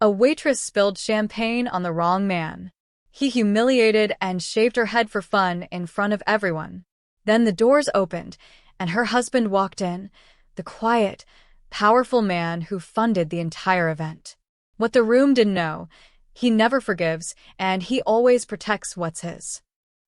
A waitress spilled champagne on the wrong man. He humiliated and shaved her head for fun in front of everyone. Then the doors opened, and her husband walked in, the quiet, powerful man who funded the entire event. What the room didn't know, he never forgives, and he always protects what's his.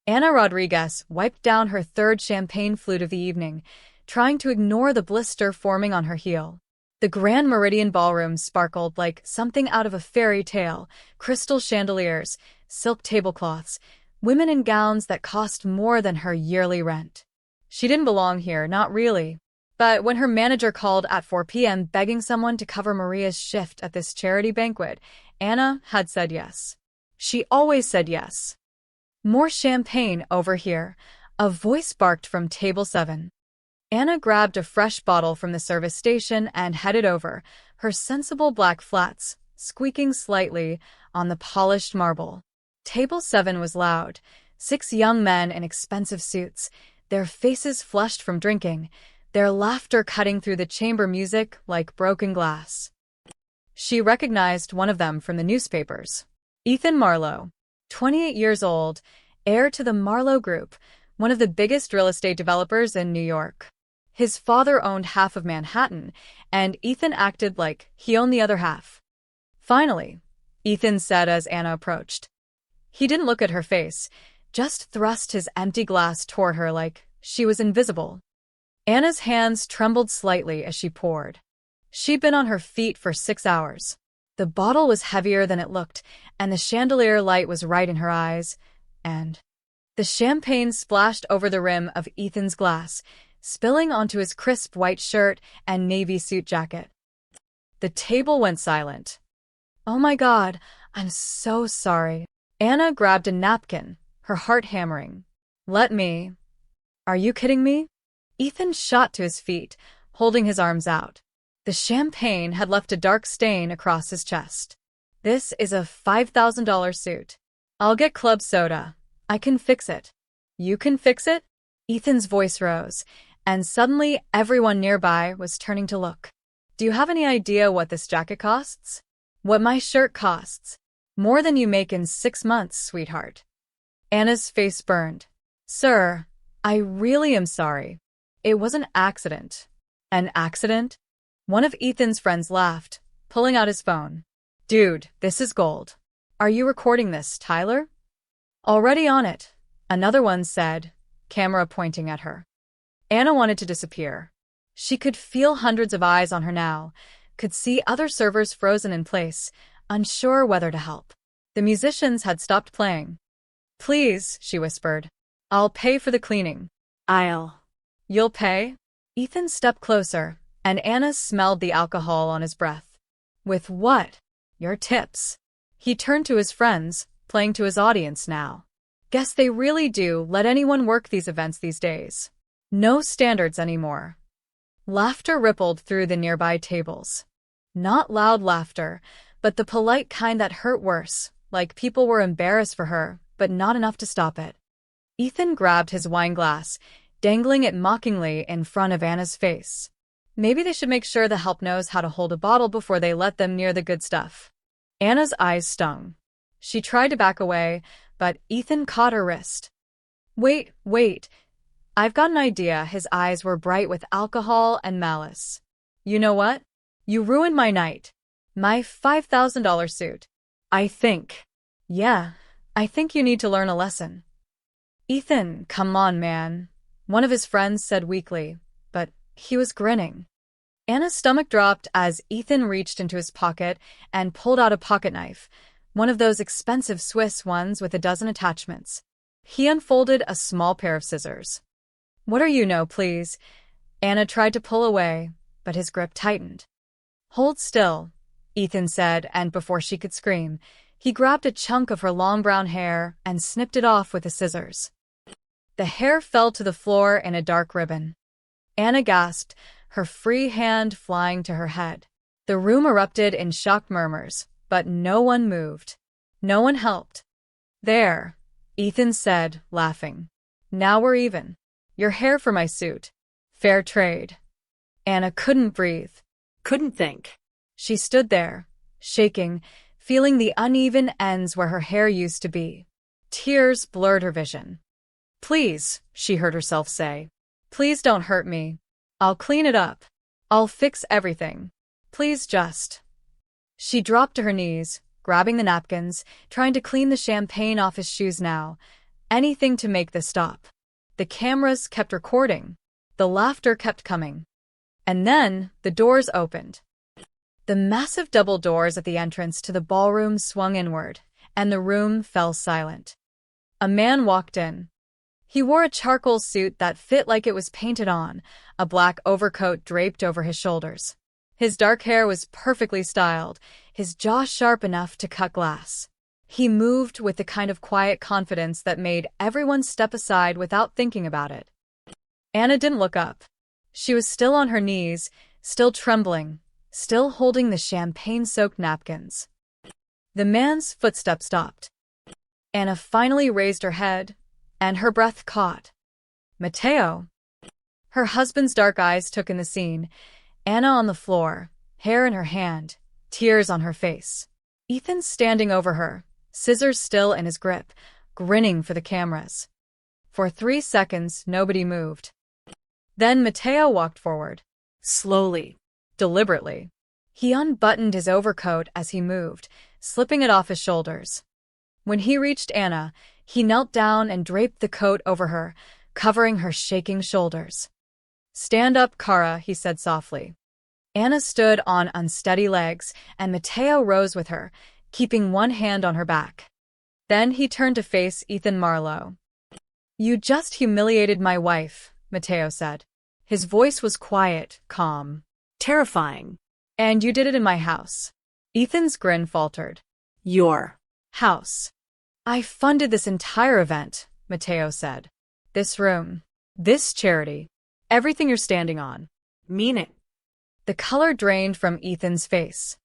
Ana Rodriguez wiped down her third champagne flute of the evening, trying to ignore the blister forming on her heel. The Grand Meridian Ballroom sparkled like something out of a fairy tale: crystal chandeliers, silk tablecloths, women in gowns that cost more than her yearly rent. She didn't belong here, not really. But when her manager called at 4 p.m. begging someone to cover Maria's shift at this charity banquet, Ana had said yes. She always said yes. "More champagne over here," a voice barked from table 7. Ana grabbed a fresh bottle from the service station and headed over, her sensible black flats squeaking slightly on the polished marble. Table 7 was loud. 6 young men in expensive suits, their faces flushed from drinking, their laughter cutting through the chamber music like broken glass. She recognized one of them from the newspapers. Ethan Marlowe, 28 years old, heir to the Marlowe Group, one of the biggest real estate developers in New York. His father owned half of Manhattan, and Ethan acted like he owned the other half. "Finally," Ethan said as Ana approached. He didn't look at her face, just thrust his empty glass toward her like she was invisible. Ana's hands trembled slightly as she poured. She'd been on her feet for 6 hours. The bottle was heavier than it looked, and the chandelier light was right in her eyes, and the champagne splashed over the rim of Ethan's glass, spilling onto his crisp white shirt and navy suit jacket. The table went silent. "Oh my God, I'm so sorry." Ana grabbed a napkin, her heart hammering. "Let me. Are you kidding me?" Ethan shot to his feet, holding his arms out. The champagne had left a dark stain across his chest. "This is a $5,000 suit. I'll get club soda. I can fix it." "You can fix it?" Ethan's voice rose, and suddenly everyone nearby was turning to look. "Do you have any idea what this jacket costs?" "What my shirt costs. More than you make in 6 months, sweetheart." Ana's face burned. "Sir, I really am sorry. It was an accident." "An accident?" One of Ethan's friends laughed, pulling out his phone. "Dude, this is gold. Are you recording this, Tyler?" "Already on it," another one said, camera pointing at her. Ana wanted to disappear. She could feel hundreds of eyes on her now, could see other servers frozen in place, unsure whether to help. The musicians had stopped playing. "Please," she whispered. "I'll pay for the cleaning." "You'll pay?" Ethan stepped closer, and Ana smelled the alcohol on his breath. "With what?" "Your tips." He turned to his friends, playing to his audience now. "Guess they really do let anyone work these events these days. No standards anymore." Laughter rippled through the nearby tables. Not loud laughter, but the polite kind that hurt worse, like people were embarrassed for her, but not enough to stop it. Ethan grabbed his wine glass, dangling it mockingly in front of Ana's face. Maybe they should make sure the help knows how to hold a bottle before they let them near the good stuff. Ana's eyes stung. She tried to back away, but Ethan caught her wrist. Wait. I've got an idea." His eyes were bright with alcohol and malice. "You know what? You ruined my night. My $5,000 suit. I think you need to learn a lesson." "Ethan, come on, man," one of his friends said weakly, but he was grinning. Ana's stomach dropped as Ethan reached into his pocket and pulled out a pocket knife, one of those expensive Swiss ones with a dozen attachments. He unfolded a small pair of scissors. "What are you, no, please?" Ana tried to pull away, but his grip tightened. "Hold still," Ethan said, and before she could scream, he grabbed a chunk of her long brown hair and snipped it off with the scissors. The hair fell to the floor in a dark ribbon. Ana gasped, her free hand flying to her head. The room erupted in shocked murmurs, but no one moved. No one helped. "There," Ethan said, laughing. "Now we're even. Your hair for my suit. Fair trade." Ana couldn't breathe. Couldn't think. She stood there, shaking, feeling the uneven ends where her hair used to be. Tears blurred her vision. "Please," she heard herself say. "Please don't hurt me. I'll clean it up. I'll fix everything. Please just." She dropped to her knees, grabbing the napkins, trying to clean the champagne off his shoes now. Anything to make this stop. The cameras kept recording. The laughter kept coming. And then the doors opened. The massive double doors at the entrance to the ballroom swung inward, and the room fell silent. A man walked in. He wore a charcoal suit that fit like it was painted on, a black overcoat draped over his shoulders. His dark hair was perfectly styled, his jaw sharp enough to cut glass. He moved with the kind of quiet confidence that made everyone step aside without thinking about it. Anna didn't look up. She was still on her knees, still trembling, still holding the champagne-soaked napkins. The man's footsteps stopped. Anna finally raised her head, and her breath caught. Matteo. Her husband's dark eyes took in the scene. Anna on the floor, hair in her hand, tears on her face. Ethan standing over her, scissors still in his grip, grinning for the cameras. For 3 seconds, nobody moved. Then Matteo walked forward. Slowly, deliberately. He unbuttoned his overcoat as he moved, slipping it off his shoulders. When he reached Anna, he knelt down and draped the coat over her, covering her shaking shoulders. "Stand up, Cara," he said softly. Anna stood on unsteady legs, and Matteo rose with her, keeping one hand on her back. Then he turned to face Ethan Marlowe. "You just humiliated my wife," Matteo said. His voice was quiet, calm, terrifying. "And you did it in my house." Ethan's grin faltered. "Your house." "I funded this entire event," Matteo said. "This room, this charity, everything you're standing on." "Mean it." The color drained from Ethan's face.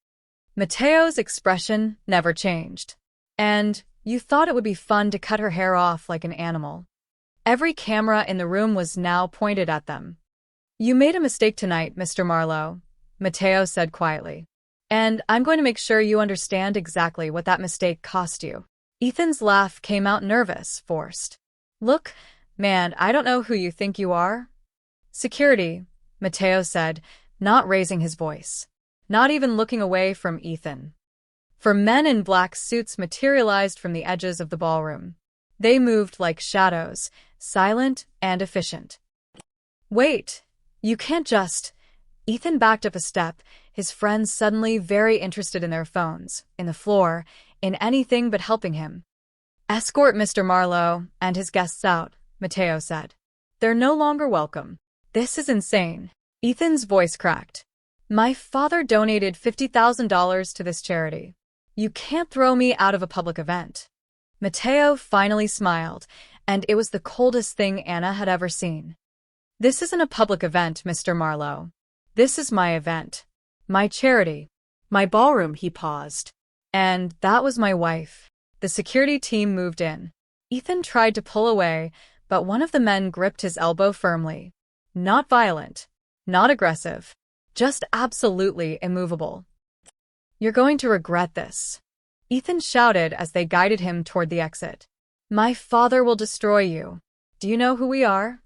Matteo's expression never changed. "And you thought it would be fun to cut her hair off like an animal." Every camera in the room was now pointed at them. "You made a mistake tonight, Mr. Marlowe," Matteo said quietly. "And I'm going to make sure you understand exactly what that mistake cost you." Ethan's laugh came out nervous, forced. "Look, man, I don't know who you think you are." "Security," Matteo said, not raising his voice, not even looking away from Ethan. For men in black suits materialized from the edges of the ballroom. They moved like shadows, silent and efficient. "Wait, you can't just..." Ethan backed up a step, his friends suddenly very interested in their phones, in the floor, in anything but helping him. "Escort Mr. Marlowe and his guests out," Matteo said. "They're no longer welcome." "This is insane." Ethan's voice cracked. "My father donated $50,000 to this charity. You can't throw me out of a public event." Matteo finally smiled, and it was the coldest thing Anna had ever seen. "This isn't a public event, Mr. Marlowe. This is my event. My charity. My ballroom," he paused. "And that was my wife." The security team moved in. Ethan tried to pull away, but one of the men gripped his elbow firmly. Not violent. Not aggressive. Just absolutely immovable. "You're going to regret this," Ethan shouted as they guided him toward the exit. "My father will destroy you. Do you know who we are?"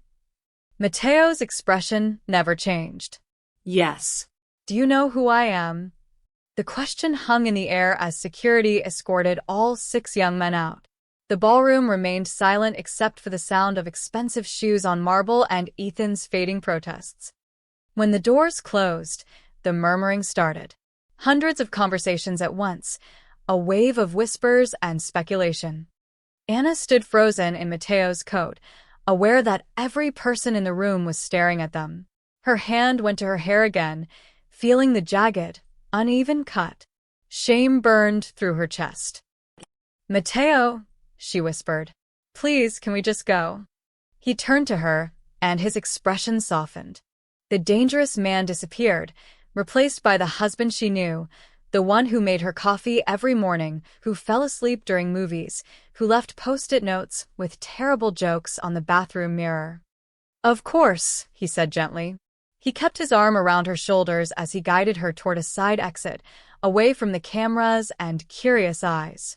Matteo's expression never changed. "Yes." "Do you know who I am?" The question hung in the air as security escorted all 6 young men out. The ballroom remained silent except for the sound of expensive shoes on marble and Ethan's fading protests. When the doors closed, the murmuring started. Hundreds of conversations at once, a wave of whispers and speculation. Anna stood frozen in Matteo's coat, aware that every person in the room was staring at them. Her hand went to her hair again, feeling the jagged, uneven cut. Shame burned through her chest. "Matteo," she whispered, "please, can we just go?" He turned to her, and his expression softened. The dangerous man disappeared, replaced by the husband she knew, the one who made her coffee every morning, who fell asleep during movies, who left post-it notes with terrible jokes on the bathroom mirror. "Of course," he said gently. He kept his arm around her shoulders as he guided her toward a side exit, away from the cameras and curious eyes.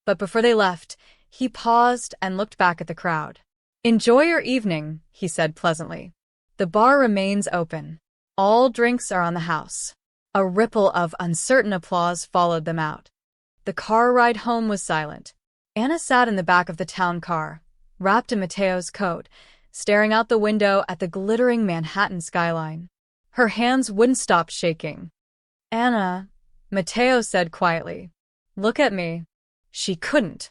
But before they left, he paused and looked back at the crowd. "Enjoy your evening," he said pleasantly. "The bar remains open. All drinks are on the house." A ripple of uncertain applause followed them out. The car ride home was silent. Anna sat in the back of the town car, wrapped in Mateo's coat, staring out the window at the glittering Manhattan skyline. Her hands wouldn't stop shaking. "Anna," Mateo said quietly, "look at me." She couldn't.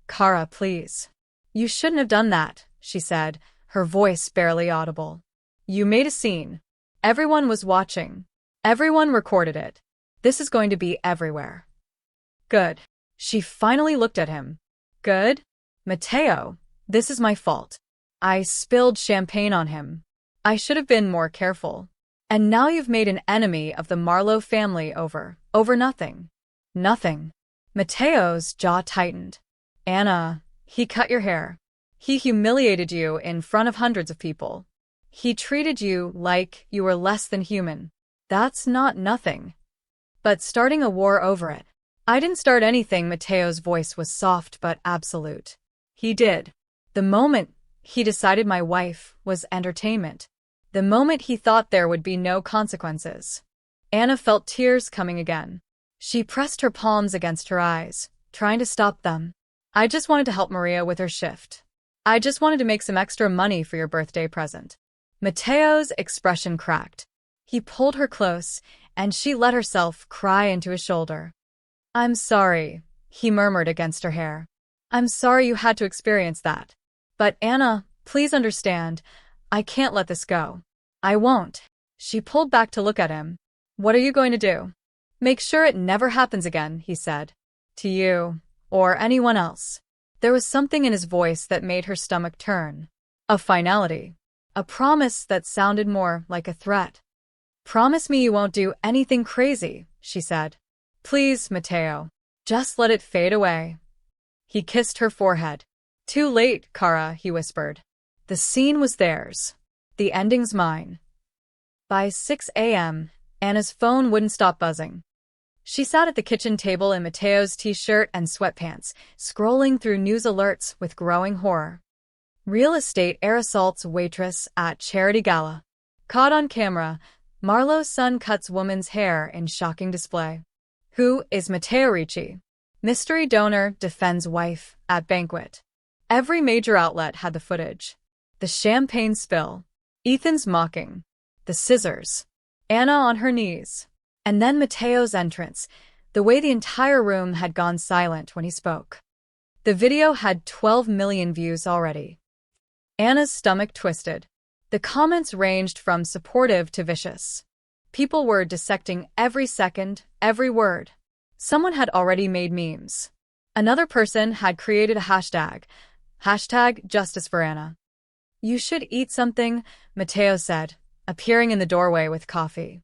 "Kara, please." "You shouldn't have done that," she said, her voice barely audible. "You made a scene. Everyone was watching. Everyone recorded it. This is going to be everywhere." "Good." She finally looked at him. "Good? Mateo, this is my fault. I spilled champagne on him. I should have been more careful. And now you've made an enemy of the Marlowe family over nothing." "Nothing." Mateo's jaw tightened. "Anna, he cut your hair. He humiliated you in front of hundreds of people. He treated you like you were less than human. That's not nothing. But starting a war over it." "I didn't start anything." Mateo's voice was soft but absolute. "He did. The moment he decided my wife was entertainment. The moment he thought there would be no consequences." Anna felt tears coming again. She pressed her palms against her eyes, trying to stop them. "I just wanted to help Maria with her shift. I just wanted to make some extra money for your birthday present." Mateo's expression cracked. He pulled her close, and she let herself cry into his shoulder. "I'm sorry," he murmured against her hair. "I'm sorry you had to experience that. But Anna, please understand, I can't let this go." "I won't." She pulled back to look at him. "What are you going to do?" "Make sure it never happens again," he said. "To you, or anyone else." There was something in his voice that made her stomach turn. A finality. A promise that sounded more like a threat. "Promise me you won't do anything crazy," she said. "Please, Mateo. Just let it fade away." He kissed her forehead. "Too late, Kara," he whispered. The scene was theirs. The ending's mine. By 6 a.m., Anna's phone wouldn't stop buzzing. She sat at the kitchen table in Mateo's t-shirt and sweatpants, scrolling through news alerts with growing horror. Real estate heir assaults waitress at charity gala. Caught on camera, Marlowe's son cuts woman's hair in shocking display. Who is Matteo Ricci? Mystery donor defends wife at banquet. Every major outlet had the footage. The champagne spill. Ethan's mocking. The scissors. Anna on her knees. And then Mateo's entrance, the way the entire room had gone silent when he spoke. The video had 12 million views already. Anna's stomach twisted. The comments ranged from supportive to vicious. People were dissecting every second, every word. Someone had already made memes. Another person had created a hashtag. #Justice for Anna. "You should eat something," Mateo said, appearing in the doorway with coffee.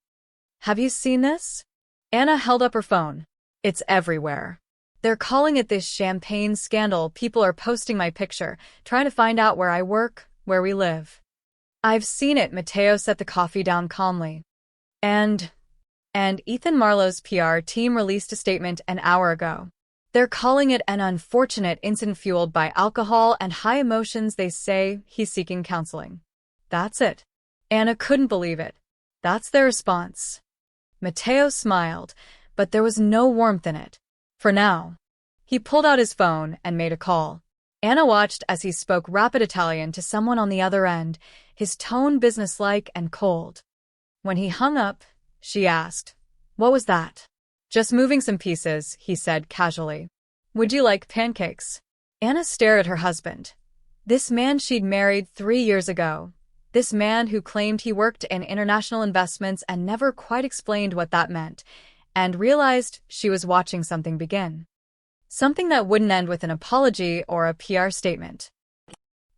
"Have you seen this?" Anna held up her phone. "It's everywhere. They're calling it this champagne scandal. People are posting my picture, trying to find out where I work, where we live." "I've seen it." Mateo set the coffee down calmly. And Ethan Marlowe's PR team released a statement an hour ago. They're calling it an unfortunate incident fueled by alcohol and high emotions. They say he's seeking counseling. That's it. Anna couldn't believe it. That's their response. Mateo smiled, but there was no warmth in it. For now. He pulled out his phone and made a call. Anna watched as he spoke rapid Italian to someone on the other end, his tone businesslike and cold. When he hung up, she asked, "What was that?" "Just moving some pieces," he said casually. "Would you like pancakes?" Anna stared at her husband. This man she'd married 3 years ago. This man who claimed he worked in international investments and never quite explained what that meant, and realized she was watching something begin. Something that wouldn't end with an apology or a PR statement.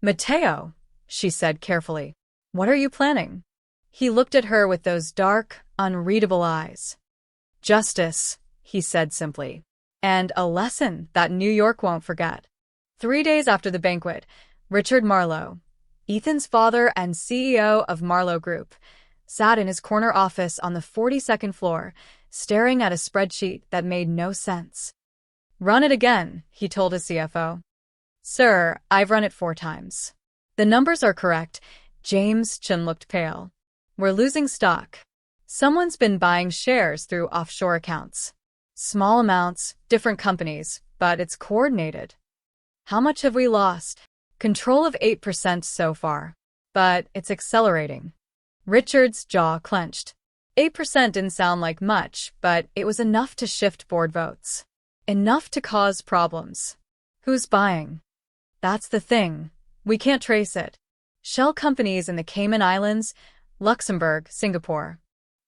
"Mateo," she said carefully, "what are you planning?" He looked at her with those dark, unreadable eyes. "Justice," he said simply. "And a lesson that New York won't forget." 3 days after the banquet, Richard Marlowe, Ethan's father and CEO of Marlowe Group, sat in his corner office on the 42nd floor, staring at a spreadsheet that made no sense. "Run it again," he told his CFO. "Sir, I've run it 4 times. The numbers are correct." James' chin looked pale. "We're losing stock. Someone's been buying shares through offshore accounts. Small amounts, different companies, but it's coordinated." "How much have we lost?" "Control of 8% so far. But it's accelerating." Richard's jaw clenched. 8% didn't sound like much, but it was enough to shift board votes. Enough to cause problems. Who's buying? That's the thing. We can't trace it. Shell companies in the Cayman Islands, Luxembourg, Singapore.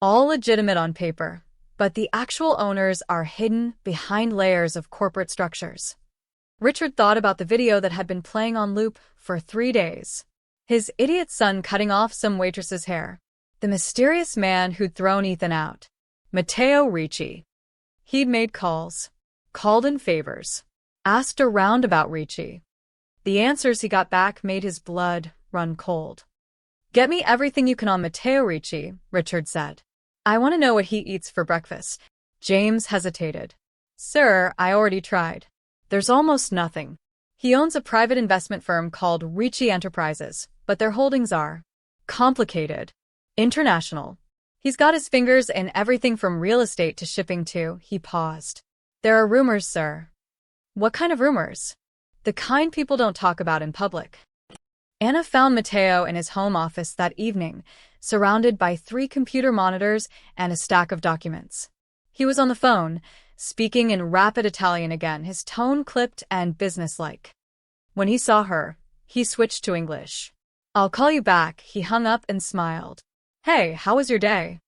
All legitimate on paper, but the actual owners are hidden behind layers of corporate structures. Richard thought about the video that had been playing on loop for 3 days. His idiot son cutting off some waitress's hair. The mysterious man who'd thrown Ethan out. Matteo Ricci. He'd made calls. Called in favors. Asked around about Ricci. The answers he got back made his blood run cold. "Get me everything you can on Matteo Ricci," Richard said. "I want to know what he eats for breakfast." James hesitated. "Sir, I already tried. There's almost nothing. He owns a private investment firm called Ricci Enterprises, but their holdings are complicated. International. He's got his fingers in everything from real estate to shipping too." He paused. "There are rumors, sir." "What kind of rumors?" "The kind people don't talk about in public." Anna found Matteo in his home office that evening, surrounded by 3 computer monitors and a stack of documents. He was on the phone, speaking in rapid Italian again, his tone clipped and businesslike. When he saw her, he switched to English. "I'll call you back." He hung up and smiled. "Hey, how was your day?"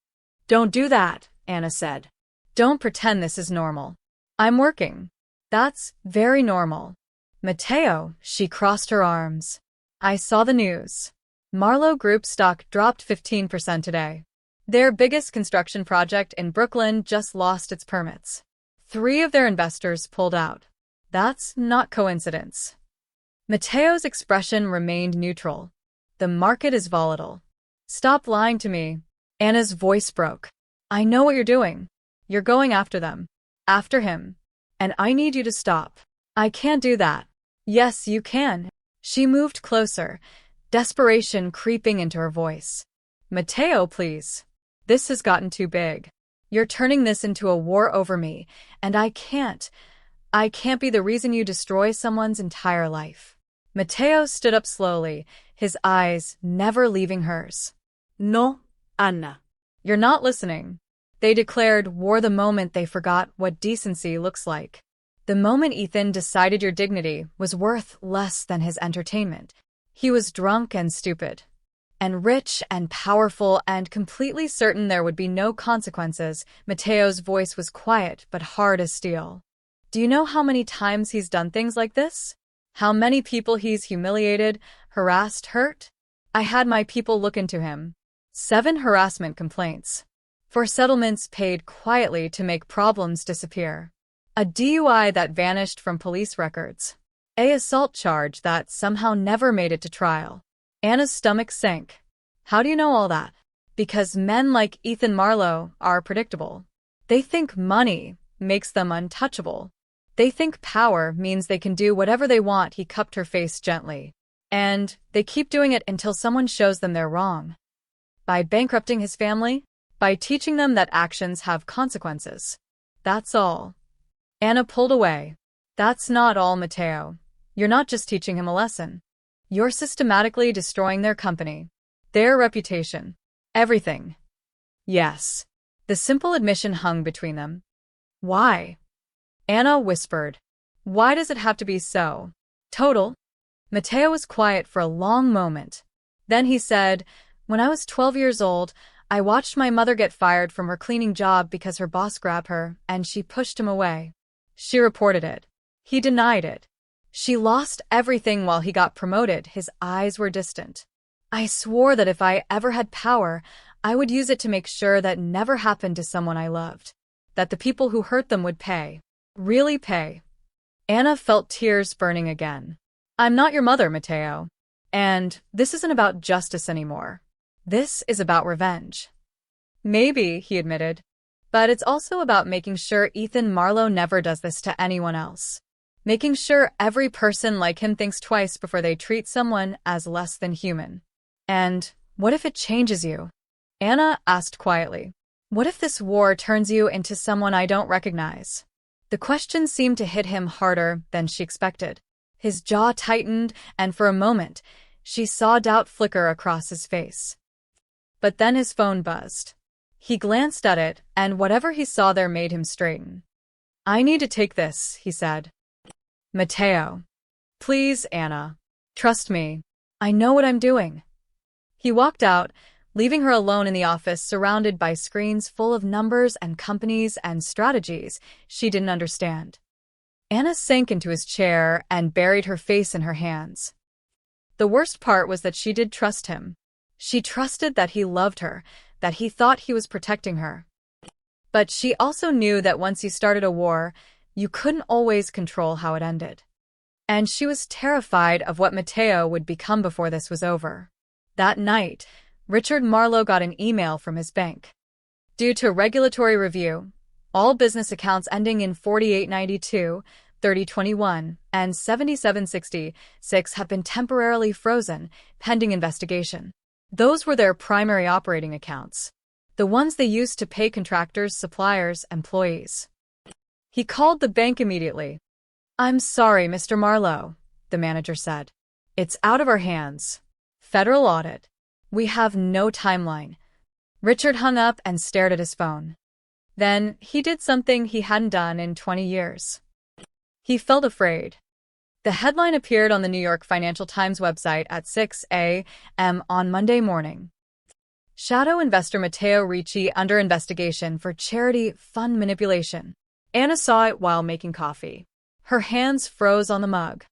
"Don't do that," Anna said. "Don't pretend this is normal." "I'm working." "That's very normal." "Matteo," she crossed her arms. "I saw the news. Marlowe Group stock dropped 15% today. Their biggest construction project in Brooklyn just lost its permits. 3 of their investors pulled out. That's not coincidence." Matteo's expression remained neutral. "The market is volatile." "Stop lying to me." Anna's voice broke. "I know what you're doing. You're going after them. After him. And I need you to stop." "I can't do that." "Yes, you can." She moved closer, desperation creeping into her voice. "Matteo, please. This has gotten too big. You're turning this into a war over me, and I can't be the reason you destroy someone's entire life." Matteo stood up slowly, his eyes never leaving hers. "No, Anna." "You're not listening." They declared war the moment they forgot what decency looks like. The moment Ethan decided your dignity was worth less than his entertainment. He was drunk and stupid. And rich and powerful and completely certain there would be no consequences. Matteo's voice was quiet but hard as steel. "Do you know how many times he's done things like this? How many people he's humiliated, harassed, hurt? I had my people look into him. 7 harassment complaints. 4 settlements paid quietly to make problems disappear. A DUI that vanished from police records. A assault charge that somehow never made it to trial." Anna's stomach sank. "How do you know all that?" "Because men like Ethan Marlowe are predictable. They think money makes them untouchable. They think power means they can do whatever they want." He cupped her face gently. "And they keep doing it until someone shows them they're wrong. By bankrupting his family, by teaching them that actions have consequences. That's all." Anna pulled away. "That's not all, Matteo. You're not just teaching him a lesson. You're systematically destroying their company, their reputation, everything." "Yes." The simple admission hung between them. "Why?" Anna whispered. "Why does it have to be so total?" Matteo was quiet for a long moment. Then he said, "When I was 12 years old, I watched my mother get fired from her cleaning job because her boss grabbed her, and she pushed him away. She reported it. He denied it. She lost everything while he got promoted." His eyes were distant. "I swore that if I ever had power, I would use it to make sure that never happened to someone I loved. That the people who hurt them would pay. Really pay." Anna felt tears burning again. "I'm not your mother, Matteo. And this isn't about justice anymore. This is about revenge." "Maybe," he admitted. But it's also about making sure Ethan Marlowe never does this to anyone else. Making sure every person like him thinks twice before they treat someone as less than human. And what if it changes you? Anna asked quietly. What if this war turns you into someone I don't recognize? The question seemed to hit him harder than she expected. His jaw tightened, and for a moment, she saw doubt flicker across his face. But then his phone buzzed. He glanced at it, and whatever he saw there made him straighten. I need to take this, he said. Mateo. Please, Anna. Trust me. I know what I'm doing. He walked out, leaving her alone in the office surrounded by screens full of numbers and companies and strategies she didn't understand. Anna sank into his chair and buried her face in her hands. The worst part was that she did trust him. She trusted that he loved her, that he thought he was protecting her. But she also knew that once you started a war, you couldn't always control how it ended. And she was terrified of what Mateo would become before this was over. That night, Richard Marlowe got an email from his bank. Due to regulatory review, all business accounts ending in 4892, 3021, and 7766 have been temporarily frozen, pending investigation. Those were their primary operating accounts, the ones they used to pay contractors, suppliers, employees. He called the bank immediately. I'm sorry, Mr. Marlowe, the manager said. It's out of our hands. Federal audit. We have no timeline. Richard hung up and stared at his phone. Then he did something he hadn't done in 20 years. He felt afraid. The headline appeared on the New York Financial Times website at 6 a.m. on Monday morning. Shadow investor Matteo Ricci under investigation for charity fund manipulation. Anna saw it while making coffee. Her hands froze on the mug.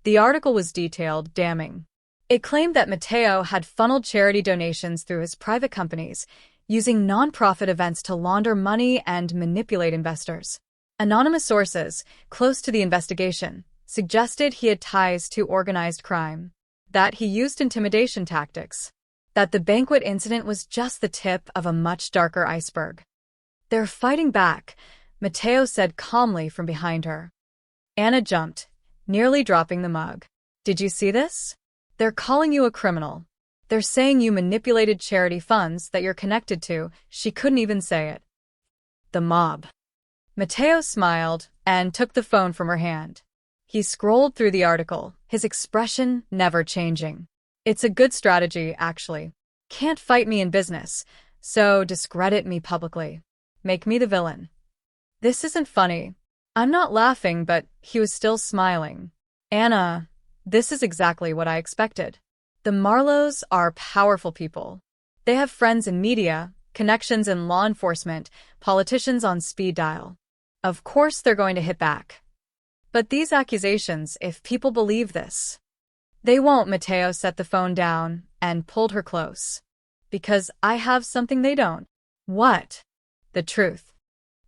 The article was detailed, damning. It claimed that Matteo had funneled charity donations through his private companies, using nonprofit events to launder money and manipulate investors. Anonymous sources, close to the investigation, suggested he had ties to organized crime, that he used intimidation tactics, that the banquet incident was just the tip of a much darker iceberg. They're fighting back, Matteo said calmly from behind her. Anna jumped, nearly dropping the mug. Did you see this? They're calling you a criminal. They're saying you manipulated charity funds that you're connected to. She couldn't even say it. The mob. Matteo smiled and took the phone from her hand. He scrolled through the article, his expression never changing. It's a good strategy, actually. Can't fight me in business, so discredit me publicly. Make me the villain. This isn't funny. I'm not laughing, but he was still smiling. Anna, this is exactly what I expected. The Marlowes are powerful people. They have friends in media, connections in law enforcement, politicians on speed dial. Of course they're going to hit back. But these accusations, if people believe this, they won't. Matteo set the phone down and pulled her close. Because I have something they don't. What? The truth.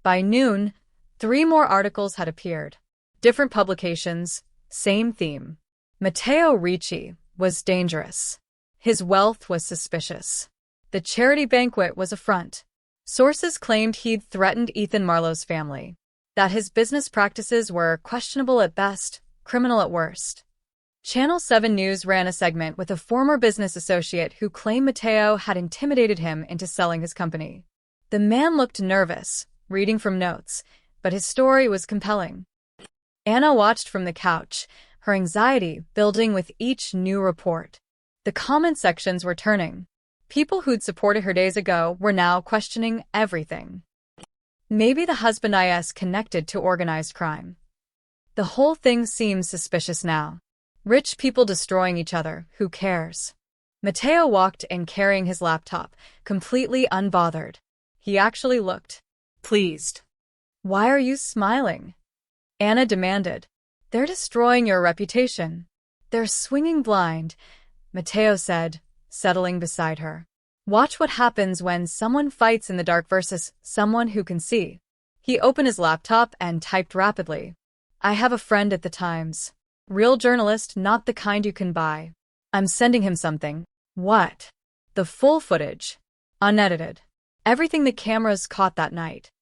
By noon, 3 more articles had appeared. Different publications, same theme. Matteo Ricci was dangerous. His wealth was suspicious. The charity banquet was a front. Sources claimed he'd threatened Ethan Marlowe's family, that his business practices were questionable at best, criminal at worst. Channel 7 News ran a segment with a former business associate who claimed Matteo had intimidated him into selling his company. The man looked nervous, reading from notes, but his story was compelling. Anna watched from the couch, her anxiety building with each new report. The comment sections were turning. People who'd supported her days ago were now questioning everything. Maybe the husband is connected to organized crime. The whole thing seems suspicious now. Rich people destroying each other, who cares? Matteo walked in carrying his laptop, completely unbothered. He actually looked pleased. Why are you smiling? Anna demanded. They're destroying your reputation. They're swinging blind, Matteo said, settling beside her. Watch what happens when someone fights in the dark versus someone who can see. He opened his laptop and typed rapidly. I have a friend at the Times. Real journalist, not the kind you can buy. I'm sending him something. What? The full footage. Unedited. Everything the cameras caught that night.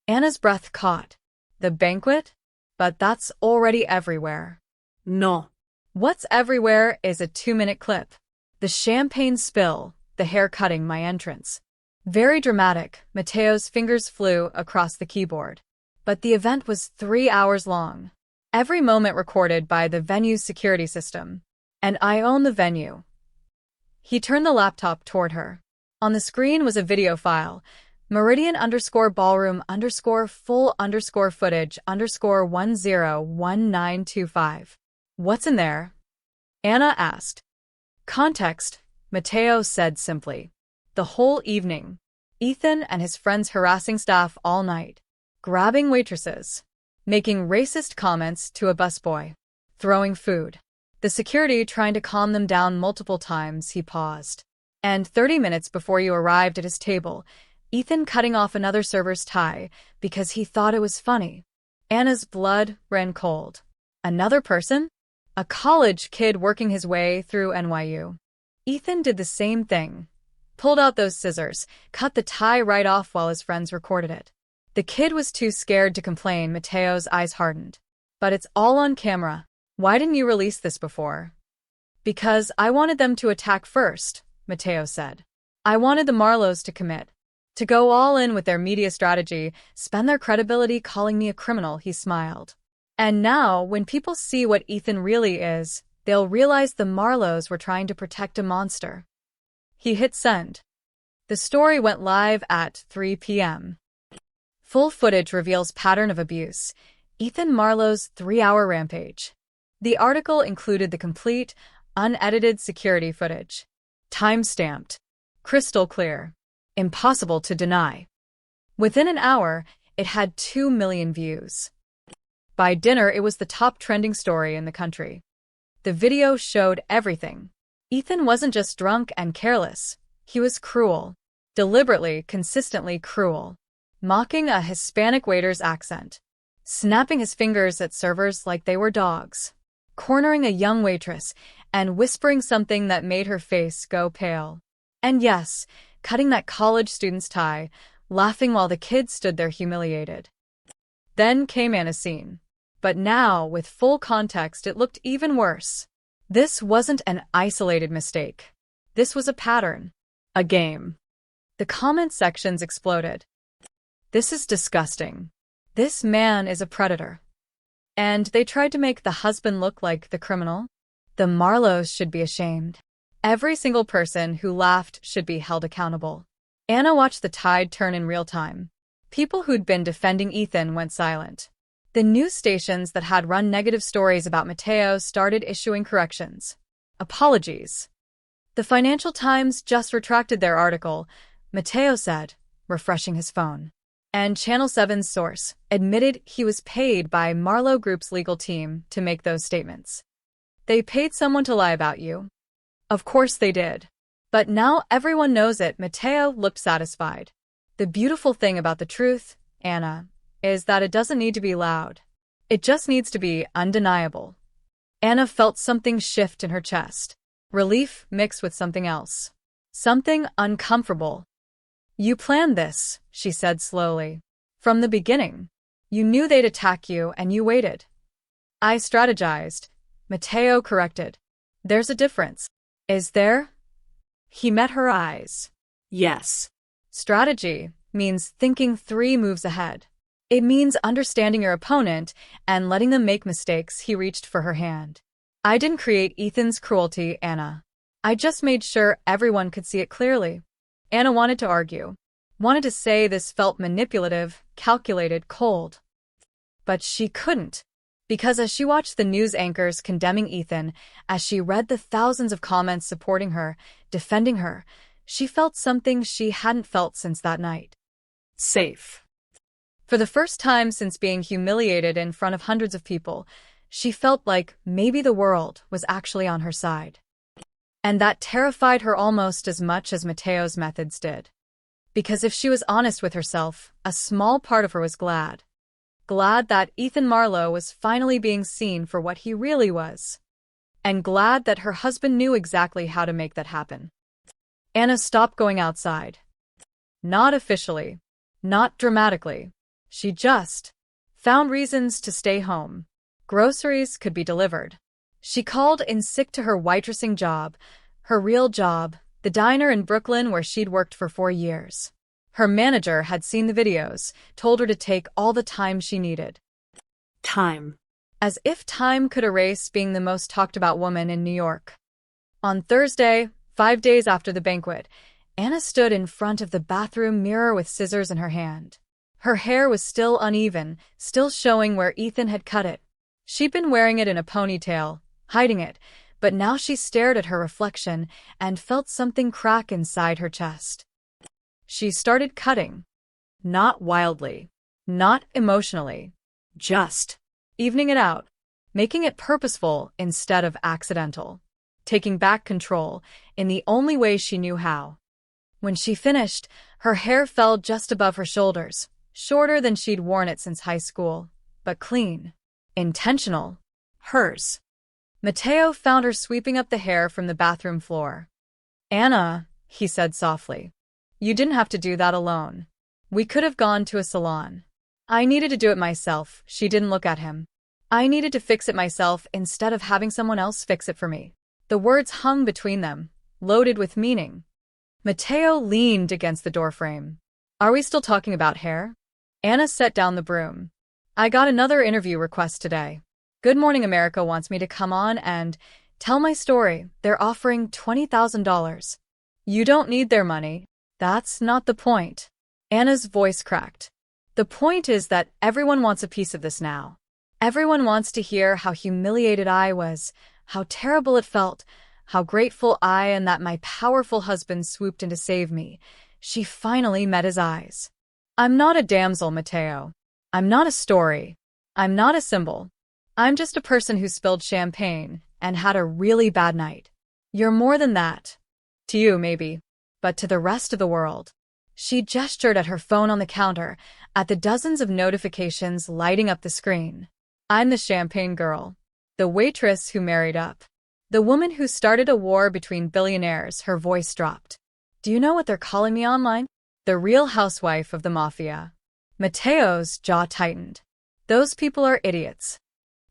Anna's breath caught. The banquet? But that's already everywhere. No. What's everywhere is a 2-minute clip. The champagne spill, the hair cutting my entrance. Very dramatic, Mateo's fingers flew across the keyboard. But the event was 3 hours long. Every moment recorded by the venue's security system. And I own the venue. He turned the laptop toward her. On the screen was a video file. Meridian_ballroom_full_footage_101925. What's in there? Anna asked. Context, Mateo said simply. The whole evening. Ethan and his friends harassing staff all night. Grabbing waitresses. Making racist comments to a busboy. Throwing food. The security trying to calm them down multiple times. He paused. And 30 minutes before you arrived at his table, Ethan cutting off another server's tie because he thought it was funny. Anna's blood ran cold. Another person? A college kid working his way through NYU. Ethan did the same thing. Pulled out those scissors, cut the tie right off while his friends recorded it. The kid was too scared to complain. Mateo's eyes hardened. But it's all on camera. Why didn't you release this before? Because I wanted them to attack first, Mateo said. I wanted the Marlows to commit. To go all in with their media strategy, spend their credibility calling me a criminal, he smiled. And now, when people see what Ethan really is, they'll realize the Marlows were trying to protect a monster. He hit send. The story went live at 3 p.m. Full footage reveals pattern of abuse. Ethan Marlowe's 3-hour rampage. The article included the complete, unedited security footage. Time-stamped. Crystal clear. Impossible to deny. Within an hour, it had 2 million views. By dinner, it was the top trending story in the country. The video showed everything. Ethan wasn't just drunk and careless. He was cruel. Deliberately, consistently cruel. Mocking a Hispanic waiter's accent. Snapping his fingers at servers like they were dogs. Cornering a young waitress and whispering something that made her face go pale. And yes, cutting that college student's tie, laughing while the kids stood there humiliated. Then came Anna's scene. But now, with full context, it looked even worse. This wasn't an isolated mistake. This was a pattern. A game. The comment sections exploded. This is disgusting. This man is a predator. And they tried to make the husband look like the criminal. The Marlows should be ashamed. Every single person who laughed should be held accountable. Anna watched the tide turn in real time. People who'd been defending Ethan went silent. The news stations that had run negative stories about Mateo started issuing corrections. Apologies. The Financial Times just retracted their article, Mateo said, refreshing his phone. And Channel 7's source admitted he was paid by Marlowe Group's legal team to make those statements. They paid someone to lie about you. Of course they did. But now everyone knows it. Mateo looked satisfied. The beautiful thing about the truth, Anna, is that it doesn't need to be loud. It just needs to be undeniable. Anna felt something shift in her chest. Relief mixed with something else. Something uncomfortable. You planned this, she said slowly. From the beginning. You knew they'd attack you and you waited. I strategized. Mateo corrected. There's a difference. Is there? He met her eyes. Yes. Strategy means thinking 3 moves ahead. It means understanding your opponent and letting them make mistakes. He reached for her hand. I didn't create Ethan's cruelty, Anna. I just made sure everyone could see it clearly. Anna wanted to argue. Wanted to say this felt manipulative, calculated, cold. But she couldn't. Because as she watched the news anchors condemning Ethan, as she read the thousands of comments supporting her, defending her, she felt something she hadn't felt since that night. Safe. For the first time since being humiliated in front of hundreds of people, she felt like maybe the world was actually on her side. And that terrified her almost as much as Mateo's methods did. Because if she was honest with herself, a small part of her was glad. Glad that Ethan Marlowe was finally being seen for what he really was. And glad that her husband knew exactly how to make that happen. Anna stopped going outside. Not officially. Not dramatically. She just found reasons to stay home. Groceries could be delivered. She called in sick to her waitressing job, her real job, the diner in Brooklyn where she'd worked for 4 years. Her manager had seen the videos, told her to take all the time she needed. Time. As if time could erase being the most talked about woman in New York. On Thursday, 5 days after the banquet, Anna stood in front of the bathroom mirror with scissors in her hand. Her hair was still uneven, still showing where Ethan had cut it. She'd been wearing it in a ponytail, hiding it, but now she stared at her reflection and felt something crack inside her chest. She started cutting. Not wildly. Not emotionally. Just evening it out, making it purposeful instead of accidental. Taking back control in the only way she knew how. When she finished, her hair fell just above her shoulders, shorter than she'd worn it since high school, but clean. Intentional. Hers. Mateo found her sweeping up the hair from the bathroom floor. Anna, he said softly. You didn't have to do that alone. We could have gone to a salon. I needed to do it myself. She didn't look at him. I needed to fix it myself instead of having someone else fix it for me. The words hung between them, loaded with meaning. Mateo leaned against the doorframe. Are we still talking about hair? Anna set down the broom. I got another interview request today. Good Morning America wants me to come on and tell my story. They're offering $20,000. You don't need their money. That's not the point. Anna's voice cracked. The point is that everyone wants a piece of this now. Everyone wants to hear how humiliated I was, how terrible it felt, how grateful I am that my powerful husband swooped in to save me. She finally met his eyes. I'm not a damsel, Mateo. I'm not a story. I'm not a symbol. I'm just a person who spilled champagne and had a really bad night. You're more than that. To you, maybe. But to the rest of the world. She gestured at her phone on the counter, at the dozens of notifications lighting up the screen. I'm the champagne girl. The waitress who married up. The woman who started a war between billionaires. Her voice dropped. Do you know what they're calling me online? The real housewife of the Mafia. Mateo's jaw tightened. Those people are idiots.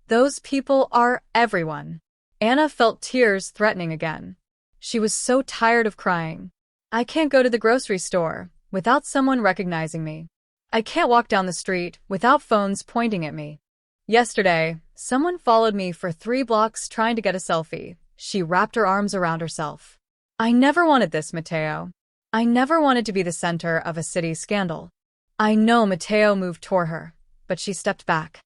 Those people are everyone. Anna felt tears threatening again. She was so tired of crying. I can't go to the grocery store without someone recognizing me. I can't walk down the street without phones pointing at me. Yesterday, someone followed me for 3 blocks trying to get a selfie. She wrapped her arms around herself. I never wanted this, Mateo. I never wanted to be the center of a city scandal. I know. Mateo moved toward her, but she stepped back.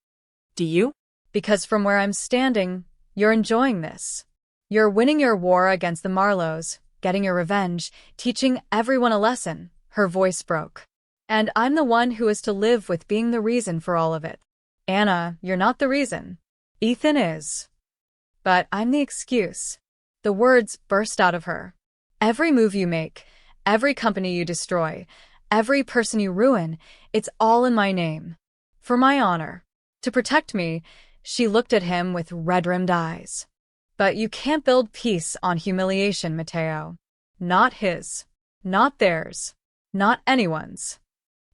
Do you? Because from where I'm standing, you're enjoying this. You're winning your war against the Marlowes, getting your revenge, teaching everyone a lesson. Her voice broke. And I'm the one who is to live with being the reason for all of it. Anna, you're not the reason. Ethan is. But I'm the excuse. The words burst out of her. Every move you make, every company you destroy, every person you ruin, it's all in my name. For my honor. To protect me, she looked at him with red-rimmed eyes. But you can't build peace on humiliation, Mateo. Not his. Not theirs. Not anyone's.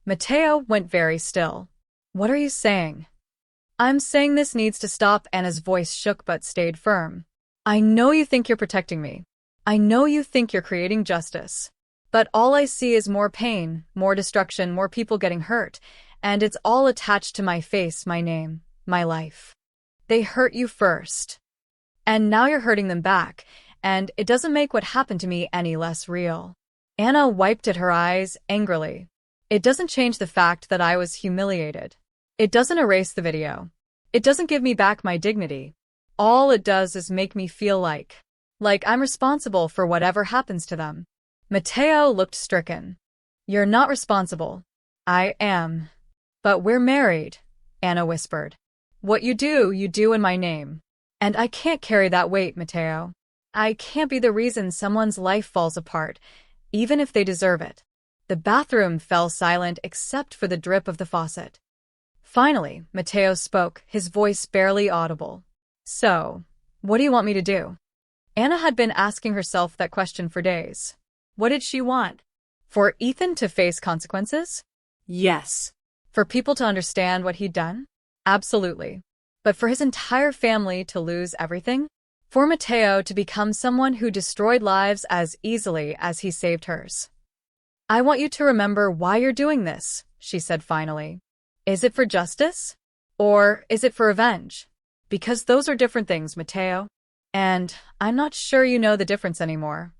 Mateo went very still. What are you saying? I'm saying this needs to stop. Anna's voice shook but stayed firm. I know you think you're protecting me. I know you think you're creating justice. But all I see is more pain, more destruction, more people getting hurt, and it's all attached to my face, my name, my life. They hurt you first. And now you're hurting them back, and it doesn't make what happened to me any less real. Anna wiped at her eyes angrily. It doesn't change the fact that I was humiliated. It doesn't erase the video. It doesn't give me back my dignity. All it does is make me feel like I'm responsible for whatever happens to them. Mateo looked stricken. You're not responsible. I am. But we're married, Anna whispered. What you do in my name. And I can't carry that weight, Mateo. I can't be the reason someone's life falls apart, even if they deserve it. The bathroom fell silent except for the drip of the faucet. Finally, Mateo spoke, his voice barely audible. So, what do you want me to do? Anna had been asking herself that question for days. What did she want? For Ethan to face consequences? Yes. For people to understand what he'd done? Absolutely. But for his entire family to lose everything? For Mateo to become someone who destroyed lives as easily as he saved hers? I want you to remember why you're doing this, she said finally. Is it for justice? Or is it for revenge? Because those are different things, Mateo. And I'm not sure you know the difference anymore.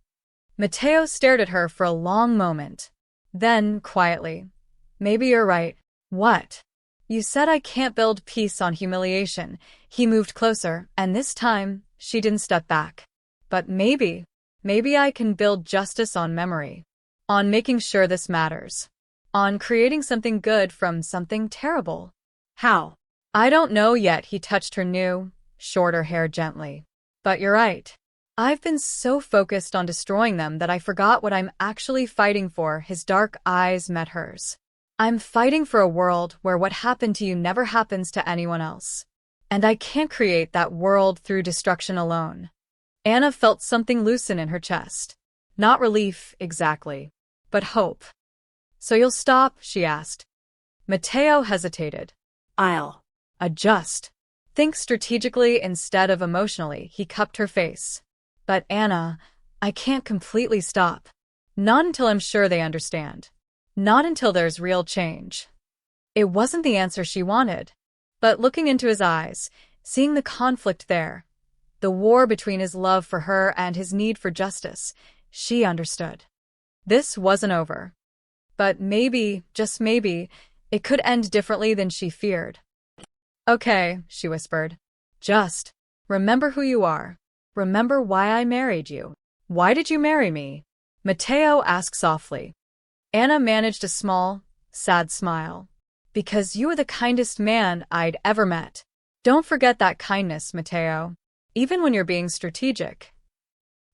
Mateo stared at her for a long moment. Then, quietly, maybe you're right. What? You said I can't build peace on humiliation. He moved closer, and this time, she didn't step back. But maybe I can build justice on memory. On making sure this matters. On creating something good from something terrible. How? I don't know yet, he touched her new, shorter hair gently. But you're right. I've been so focused on destroying them that I forgot what I'm actually fighting for. His dark eyes met hers. I'm fighting for a world where what happened to you never happens to anyone else. And I can't create that world through destruction alone. Anna felt something loosen in her chest. Not relief, exactly, but hope. So you'll stop? She asked. Mateo hesitated. I'll adjust. Think strategically instead of emotionally, he cupped her face. But Anna, I can't completely stop. Not until I'm sure they understand. Not until there's real change. It wasn't the answer she wanted. But looking into his eyes, seeing the conflict there, the war between his love for her and his need for justice, she understood. This wasn't over. But maybe, just maybe, it could end differently than she feared. Okay, she whispered. Just remember who you are. Remember why I married you. Why did you marry me? Mateo asked softly. Anna managed a small, sad smile. Because you were the kindest man I'd ever met. Don't forget that kindness, Mateo. Even when you're being strategic.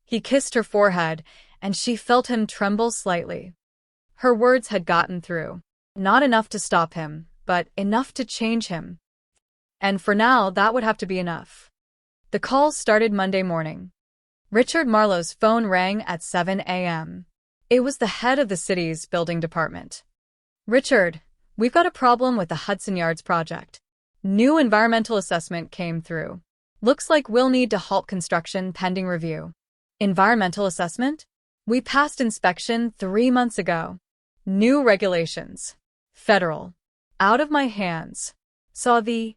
He kissed her forehead, and she felt him tremble slightly. Her words had gotten through. Not enough to stop him, but enough to change him. And for now, that would have to be enough. The call started Monday morning. Richard Marlowe's phone rang at 7 a.m. It was the head of the city's building department. Richard, we've got a problem with the Hudson Yards project. New environmental assessment came through. Looks like we'll need to halt construction pending review. Environmental assessment? We passed inspection 3 months ago. New regulations. Federal. Out of my hands. Saw the...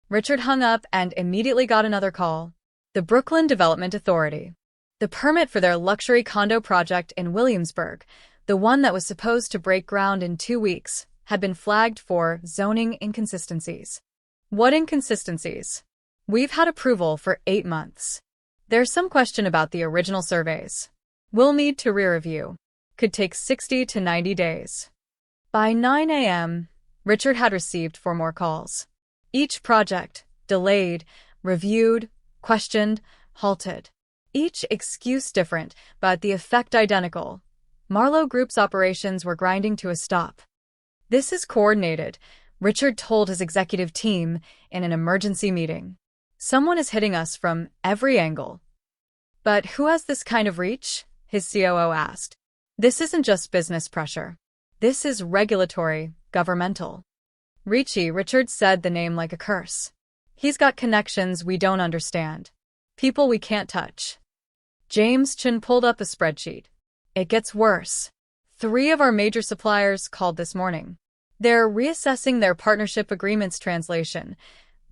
Richard hung up and immediately got another call. The Brooklyn Development Authority. The permit for their luxury condo project in Williamsburg, the one that was supposed to break ground in 2 weeks, had been flagged for zoning inconsistencies. What inconsistencies? We've had approval for 8 months. There's some question about the original surveys. We'll need to re-review. Could take 60 to 90 days. By 9 a.m., Richard had received 4 more calls. Each project, delayed, reviewed, questioned, halted. Each excuse different, but the effect identical. Marlowe Group's operations were grinding to a stop. This is coordinated, Richard told his executive team in an emergency meeting. Someone is hitting us from every angle. But who has this kind of reach? His COO asked. This isn't just business pressure. This is regulatory, governmental. Richard said the name like a curse. He's got connections we don't understand. People we can't touch. James Chin pulled up a spreadsheet. It gets worse. 3 of our major suppliers called this morning. They're reassessing their partnership agreements translation.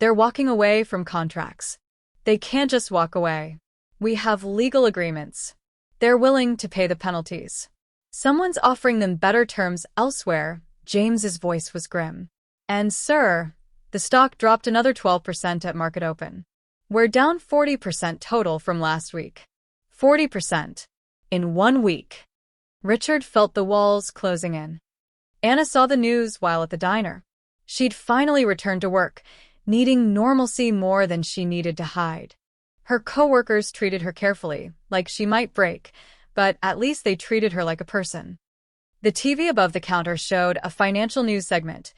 They're walking away from contracts. They can't just walk away. We have legal agreements. They're willing to pay the penalties. Someone's offering them better terms elsewhere. James's voice was grim. And sir, the stock dropped another 12% at market open. We're down 40% total from last week. 40%. In 1 week. Richard felt the walls closing in. Anna saw the news while at the diner. She'd finally returned to work, needing normalcy more than she needed to hide. Her coworkers treated her carefully, like she might break, but at least they treated her like a person. The TV above the counter showed a financial news segment.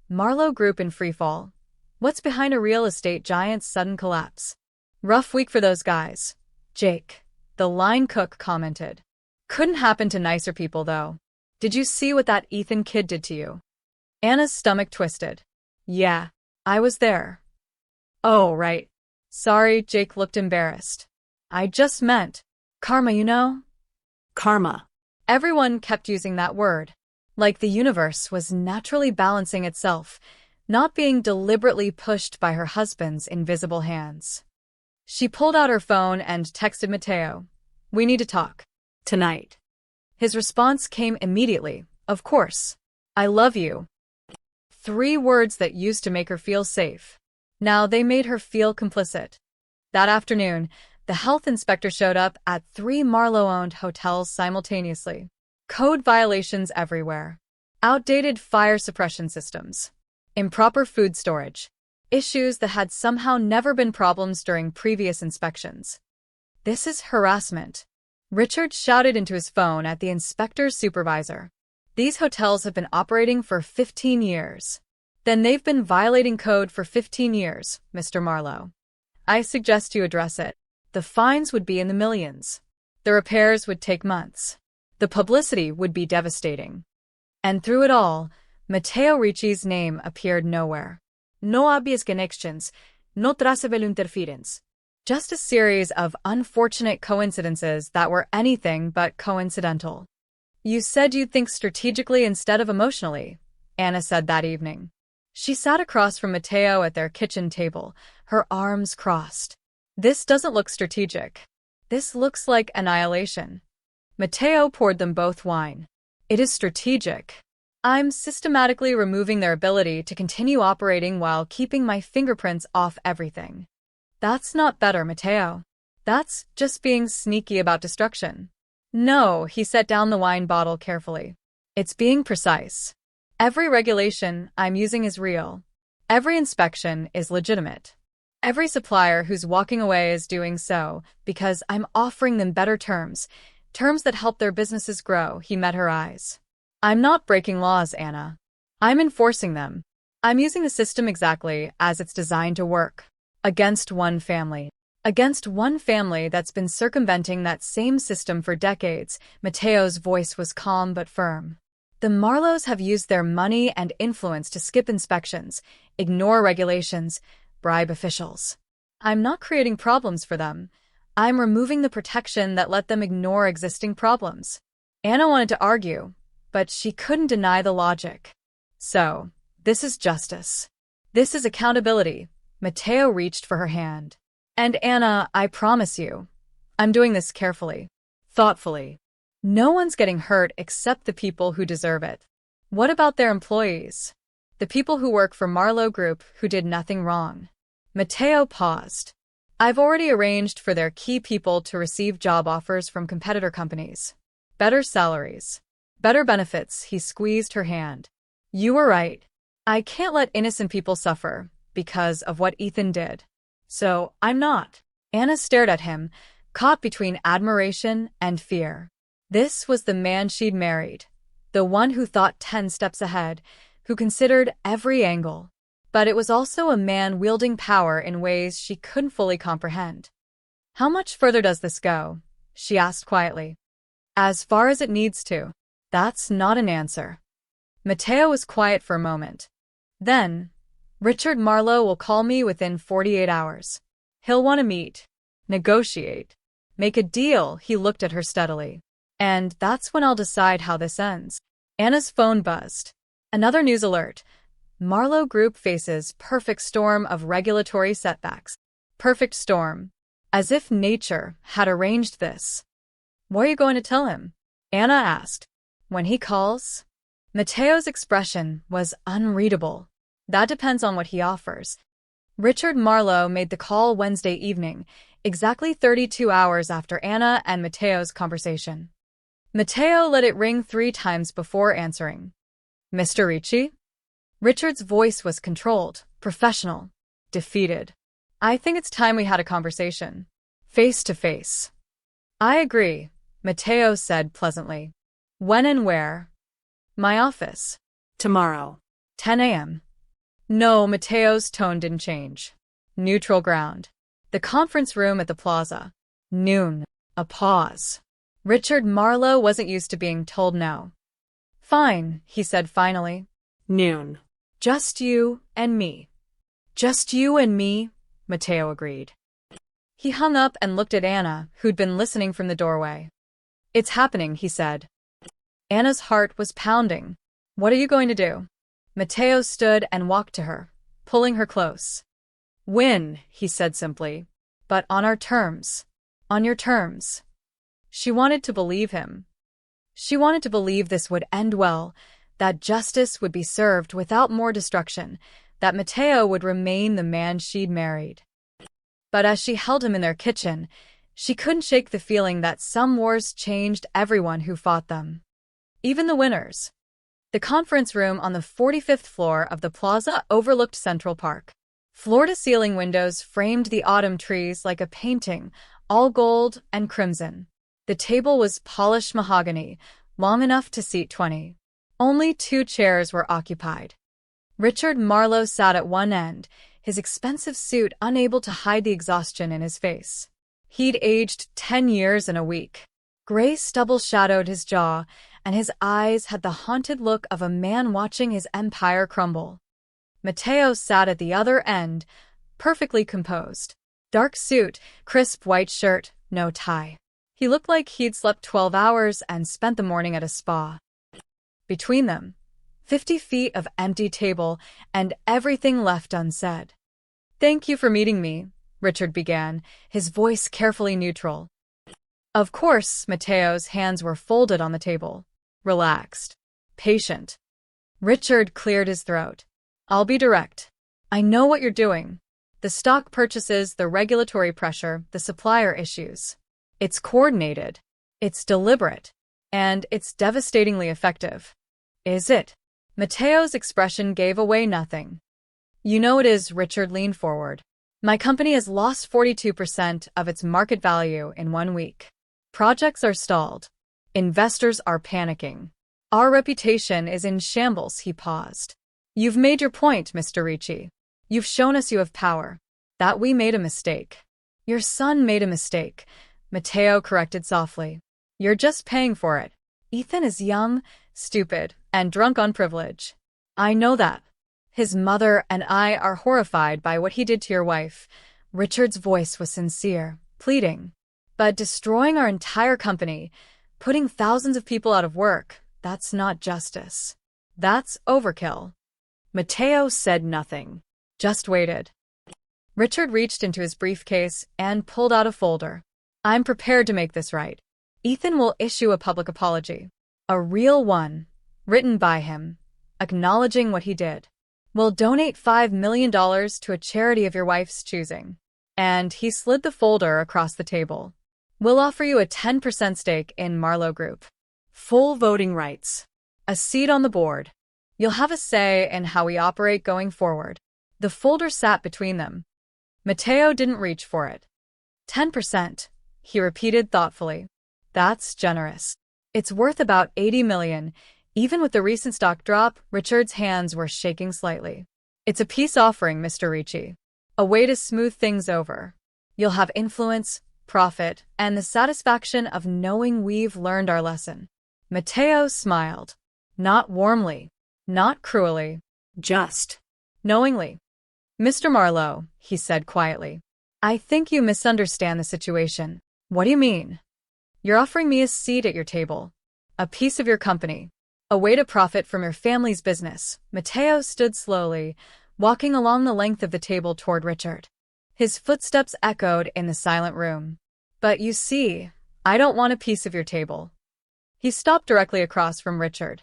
Marlowe Group in freefall. What's behind a real estate giant's sudden collapse? Rough week for those guys. Jake, the line cook, commented. Couldn't happen to nicer people, though. Did you see what that Ethan kid did to you? Anna's stomach twisted. Yeah, I was there. Oh, right. Sorry, Jake looked embarrassed. I just meant karma, you know? Karma. Everyone kept using that word, like the universe was naturally balancing itself, not being deliberately pushed by her husband's invisible hands. She pulled out her phone and texted Mateo. We need to talk. Tonight. His response came immediately. Of course. I love you. 3 words that used to make her feel safe. Now they made her feel complicit. That afternoon, the health inspector showed up at 3 Marlowe-owned hotels simultaneously. Code violations everywhere. Outdated fire suppression systems. Improper food storage. Issues that had somehow never been problems during previous inspections. This is harassment. Richard shouted into his phone at the inspector's supervisor. These hotels have been operating for 15 years. Then they've been violating code for 15 years, Mr. Marlowe. I suggest you address it. The fines would be in the millions. The repairs would take months. The publicity would be devastating. And through it all, Matteo Ricci's name appeared nowhere. No obvious connections, no traceable interference. Just a series of unfortunate coincidences that were anything but coincidental. You said you'd think strategically instead of emotionally, Anna said that evening. She sat across from Matteo at their kitchen table, her arms crossed. This doesn't look strategic. This looks like annihilation. Matteo poured them both wine. It is strategic. I'm systematically removing their ability to continue operating while keeping my fingerprints off everything. That's not better, Matteo. That's just being sneaky about destruction. No, he set down the wine bottle carefully. It's being precise. Every regulation I'm using is real. Every inspection is legitimate. Every supplier who's walking away is doing so because I'm offering them better terms that help their businesses grow. He met her eyes. I'm not breaking laws, Anna. I'm enforcing them. I'm using the system exactly as it's designed to work. Against one family. Against one family that's been circumventing that same system for decades. Matteo's voice was calm but firm. The Marlowes have used their money and influence to skip inspections, ignore regulations, bribe officials. I'm not creating problems for them. I'm removing the protection that let them ignore existing problems. Anna wanted to argue, but she couldn't deny the logic. So, this is justice. This is accountability. Matteo reached for her hand. And Anna, I promise you, I'm doing this carefully, thoughtfully. No one's getting hurt except the people who deserve it. What about their employees? The people who work for Marlowe Group who did nothing wrong. Matteo paused. I've already arranged for their key people to receive job offers from competitor companies. Better salaries. Better benefits. He squeezed her hand. You were right. I can't let innocent people suffer because of what Ethan did. So, I'm not. Anna stared at him, caught between admiration and fear. This was the man she'd married. The one who thought 10 steps ahead, who considered every angle. But it was also a man wielding power in ways she couldn't fully comprehend. How much further does this go? She asked quietly. As far as it needs to. That's not an answer. Matteo was quiet for a moment. Then, Richard Marlowe will call me within 48 hours. He'll want to meet, negotiate, make a deal. He looked at her steadily. And that's when I'll decide how this ends. Anna's phone buzzed. Another news alert. Marlowe Group faces perfect storm of regulatory setbacks. Perfect storm. As if nature had arranged this. What are you going to tell him? Anna asked. When he calls? Matteo's expression was unreadable. That depends on what he offers. Richard Marlowe made the call Wednesday evening, exactly 32 hours after Anna and Matteo's conversation. Matteo let it ring 3 times before answering. Mr. Ricci? Richard's voice was controlled, professional, defeated. I think it's time we had a conversation. Face to face. I agree, Matteo said pleasantly. When and where? My office. Tomorrow. 10 a.m. No, Matteo's tone didn't change. Neutral ground. The conference room at the plaza. Noon. A pause. Richard Marlowe wasn't used to being told no. Fine, he said finally. Noon. Just you and me. Just you and me, Mateo agreed. He hung up and looked at Anna, who'd been listening from the doorway. It's happening, he said. Anna's heart was pounding. What are you going to do? Mateo stood and walked to her, pulling her close. Win, he said simply. But on our terms. On your terms. She wanted to believe him. She wanted to believe this would end well, that justice would be served without more destruction, that Mateo would remain the man she'd married. But as she held him in their kitchen, she couldn't shake the feeling that some wars changed everyone who fought them. Even the winners. The conference room on the 45th floor of the plaza overlooked Central Park. Floor-to-ceiling windows framed the autumn trees like a painting, all gold and crimson. The table was polished mahogany, long enough to seat 20. Only 2 chairs were occupied. Richard Marlowe sat at one end, his expensive suit unable to hide the exhaustion in his face. He'd aged 10 years in a week. Gray stubble shadowed his jaw, and his eyes had the haunted look of a man watching his empire crumble. Mateo sat at the other end, perfectly composed. Dark suit, crisp white shirt, no tie. He looked like he'd slept 12 hours and spent the morning at a spa. Between them, 50 feet of empty table and everything left unsaid. Thank you for meeting me, Richard began, his voice carefully neutral. Of course, Mateo's hands were folded on the table. Relaxed. Patient. Richard cleared his throat. I'll be direct. I know what you're doing. The stock purchases, the regulatory pressure, the supplier issues. It's coordinated. It's deliberate. And it's devastatingly effective. Is it? Mateo's expression gave away nothing. You know it is, Richard leaned forward. My company has lost 42% of its market value in 1 week. Projects are stalled. Investors are panicking. Our reputation is in shambles, he paused. You've made your point, Mr. Ricci. You've shown us you have power. That we made a mistake. Your son made a mistake, Mateo corrected softly. You're just paying for it. Ethan is young, stupid, and drunk on privilege. I know that. His mother and I are horrified by what he did to your wife. Richard's voice was sincere, pleading. But destroying our entire company, putting thousands of people out of work, that's not justice. That's overkill. Mateo said nothing, just waited. Richard reached into his briefcase and pulled out a folder. I'm prepared to make this right. Ethan will issue a public apology. A real one, written by him, acknowledging what he did. We'll donate $5 million to a charity of your wife's choosing. And he slid the folder across the table. We'll offer you a 10% stake in Marlowe Group. Full voting rights. A seat on the board. You'll have a say in how we operate going forward. The folder sat between them. Mateo didn't reach for it. 10%, he repeated thoughtfully. That's generous. It's worth about $80 million. Even with the recent stock drop, Richard's hands were shaking slightly. It's a peace offering, Mr. Ricci. A way to smooth things over. You'll have influence, profit, and the satisfaction of knowing we've learned our lesson. Mateo smiled. Not warmly. Not cruelly. Just. Knowingly. Mr. Marlowe, he said quietly. I think you misunderstand the situation. What do you mean? You're offering me a seat at your table. A piece of your company. A way to profit from your family's business. Mateo stood slowly, walking along the length of the table toward Richard. His footsteps echoed in the silent room. But you see, I don't want a piece of your table. He stopped directly across from Richard.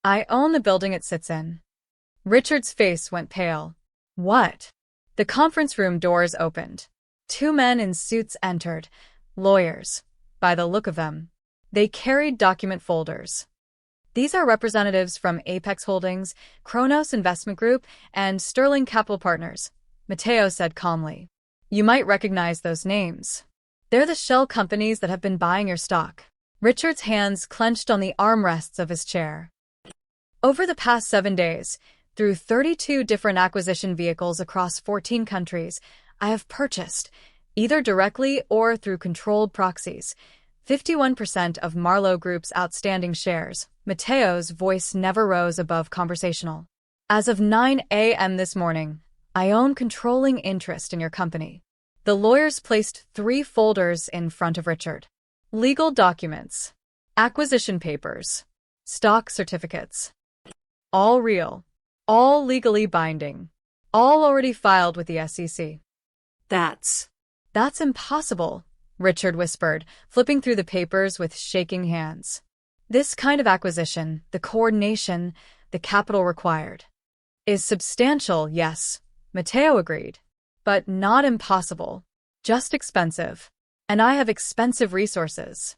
I own the building it sits in. Richard's face went pale. What? The conference room doors opened. 2 men in suits entered. Lawyers, by the look of them. They carried document folders. These are representatives from Apex Holdings, Kronos Investment Group, and Sterling Capital Partners, Mateo said calmly. You might recognize those names. They're the shell companies that have been buying your stock. Richard's hands clenched on the armrests of his chair. Over the past 7 days, through 32 different acquisition vehicles across 14 countries, I have purchased, either directly or through controlled proxies, 51% of Marlowe Group's outstanding shares. Mateo's voice never rose above conversational. As of 9 a.m. this morning, I own controlling interest in your company. The lawyers placed 3 folders in front of Richard. Legal documents, acquisition papers, stock certificates. All real, all legally binding, all already filed with the SEC. That's impossible, Richard whispered, flipping through the papers with shaking hands. This kind of acquisition, the coordination, the capital required, is substantial, yes, Mateo agreed, but not impossible, just expensive. And I have expensive resources.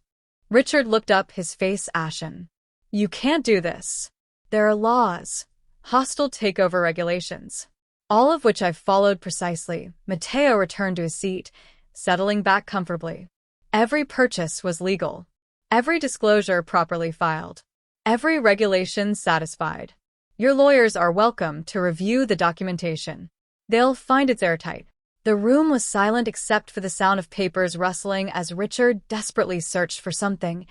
Richard looked up, his face ashen. You can't do this. There are laws, hostile takeover regulations, all of which I've followed precisely. Mateo returned to his seat, settling back comfortably. Every purchase was legal. Every disclosure properly filed. Every regulation satisfied. Your lawyers are welcome to review the documentation. They'll find it's airtight. The room was silent except for the sound of papers rustling as Richard desperately searched for something,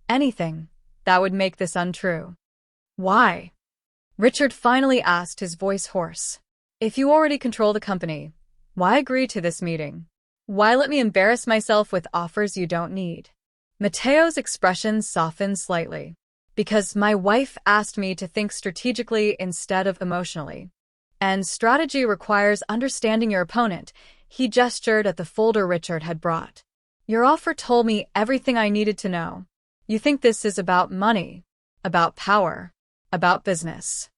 anything, that would make this untrue. Why? Richard finally asked, his voice hoarse. If you already control the company, why agree to this meeting? Why let me embarrass myself with offers you don't need? Mateo's expression softened slightly. Because my wife asked me to think strategically instead of emotionally. And strategy requires understanding your opponent. He gestured at the folder Richard had brought. Your offer told me everything I needed to know. You think this is about money, about power, about business.